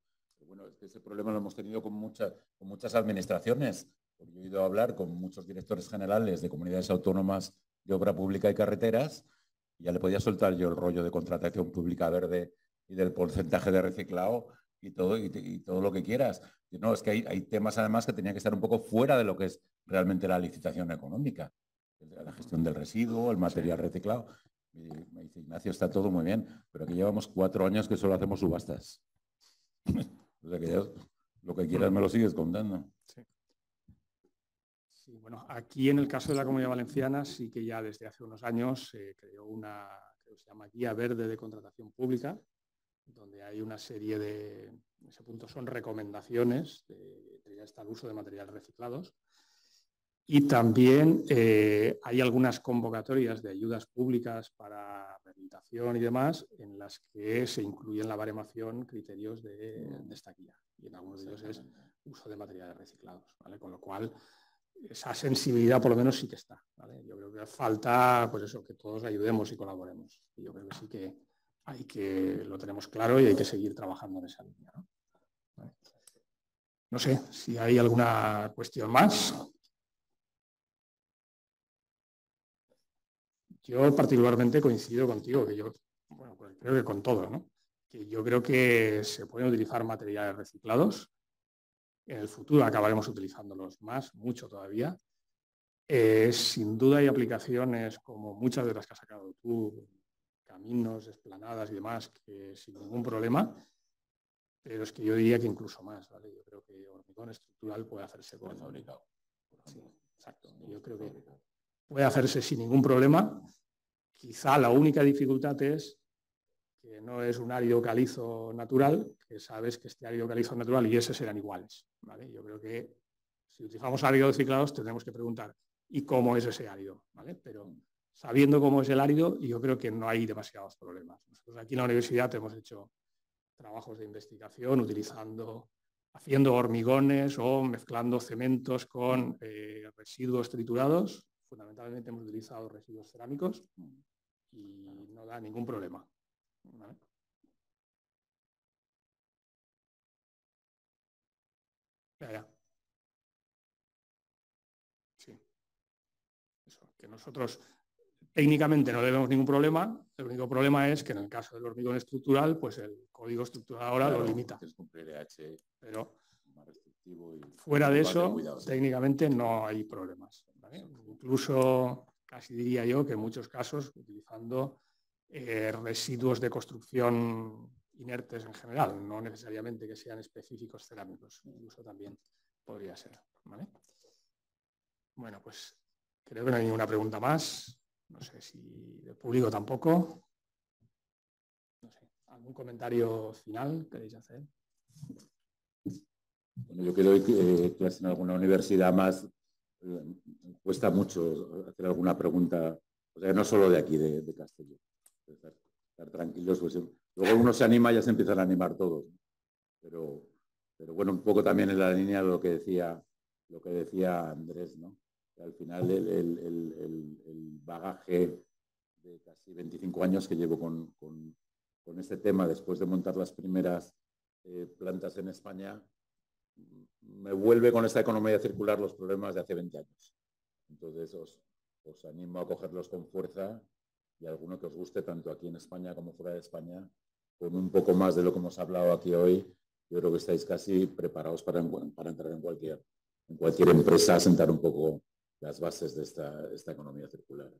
Bueno, es que ese problema lo hemos tenido con muchas administraciones. Porque yo he ido a hablar con muchos directores generales de comunidades autónomas de obra pública y carreteras, y ya le podía soltar yo el rollo de contratación pública verde y del porcentaje de reciclado y todo lo que quieras. Y no, es que hay temas además que tenían que estar un poco fuera de lo que es realmente la licitación económica. La gestión del residuo, el material reciclado. Y me dice, Ignacio, está todo muy bien, pero aquí llevamos 4 años que solo hacemos subastas. O sea que ya lo que quieras me lo sigues contando. Sí. Sí, bueno, aquí en el caso de la Comunidad Valenciana sí que ya desde hace unos años se creó una que se llama Guía Verde de Contratación Pública, donde hay una serie de, ese punto son recomendaciones de ya está el uso de materiales reciclados. Y también hay algunas convocatorias de ayudas públicas para rehabilitación y demás en las que se incluyen la baremación criterios de esta guía. Y en algunos de ellos es uso de materiales reciclados, ¿vale? Con lo cual, esa sensibilidad por lo menos sí que está, ¿vale? Yo creo que falta, pues eso, que todos ayudemos y colaboremos. Y yo creo que sí que lo tenemos claro y hay que seguir trabajando en esa línea, ¿no? ¿Vale? No sé si hay alguna cuestión más. Yo particularmente coincido contigo, que yo, bueno, pues creo que con todo, ¿no? Que yo creo que se pueden utilizar materiales reciclados. En el futuro acabaremos utilizándolos más, mucho todavía. Sin duda hay aplicaciones como muchas de las que has sacado tú, caminos, esplanadas y demás, que sin ningún problema, pero es que yo diría que incluso más, ¿vale? Yo creo que hormigón estructural puede hacerse con fabricado. Sí, exacto. Yo creo que puede hacerse sin ningún problema. Quizá la única dificultad es que no es un árido calizo natural, que sabes que este árido calizo natural y ese serán iguales, ¿vale? Yo creo que si utilizamos áridos reciclados tendremos que preguntar ¿y cómo es ese árido? ¿Vale? Pero sabiendo cómo es el árido, yo creo que no hay demasiados problemas. Nosotros aquí en la universidad hemos hecho trabajos de investigación haciendo hormigones o mezclando cementos con residuos triturados. Fundamentalmente hemos utilizado residuos cerámicos y no da ningún problema, ¿vale? Ya. Sí. Eso, que nosotros técnicamente no le vemos ningún problema. El único problema es que en el caso del hormigón estructural, pues el código estructural ahora lo limita. Pero fuera de eso, técnicamente no hay problemas, ¿vale? Incluso casi diría yo que en muchos casos utilizando residuos de construcción inertes en general, no necesariamente que sean específicos cerámicos, incluso también podría ser, ¿vale? Bueno, pues creo que no hay ninguna pregunta más. No sé si del público tampoco. No sé, ¿algún comentario final queréis hacer? Bueno, yo creo que clase en alguna universidad más cuesta mucho hacer alguna pregunta, o sea, no solo de aquí, de Castelló. Estar tranquilos, pues luego uno se anima y ya se empiezan a animar todos. Pero bueno, un poco también en la línea de lo que decía Andrés, ¿no? Que al final el bagaje de casi 25 años que llevo con este tema, después de montar las primeras plantas en España, me vuelve con esta economía circular los problemas de hace 20 años. Entonces os animo a cogerlos con fuerza y alguno que os guste tanto aquí en España como fuera de España, con un poco más de lo que hemos hablado aquí hoy. Yo creo que estáis casi preparados para entrar en cualquier empresa a sentar un poco las bases de esta economía circular.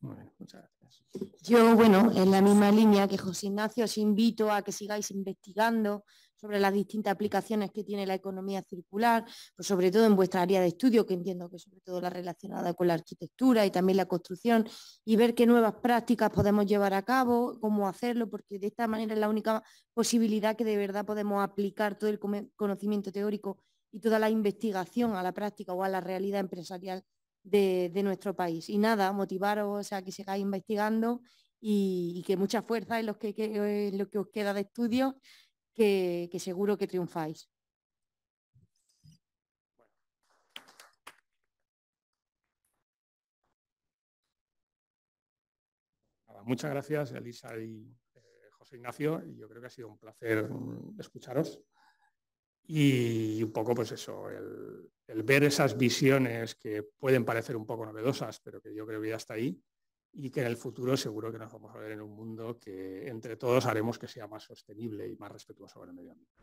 Muy bien, muchas gracias. Yo, bueno, en la misma línea que José Ignacio, os invito a que sigáis investigando sobre las distintas aplicaciones que tiene la economía circular, pues sobre todo en vuestra área de estudio, que entiendo que sobre todo la relacionada con la arquitectura y también la construcción, y ver qué nuevas prácticas podemos llevar a cabo, cómo hacerlo, porque de esta manera es la única posibilidad que de verdad podemos aplicar todo el conocimiento teórico y toda la investigación a la práctica o a la realidad empresarial de nuestro país. Y nada, motivaros a que sigáis investigando y que mucha fuerza en lo que os queda de estudio, que seguro que triunfáis. Muchas gracias, Elisa y José José Ignacio, y yo creo que ha sido un placer escucharos. Y un poco, pues eso, el ver esas visiones que pueden parecer un poco novedosas, pero que yo creo que ya está ahí, y que en el futuro seguro que nos vamos a ver en un mundo que entre todos haremos que sea más sostenible y más respetuoso con el medio ambiente.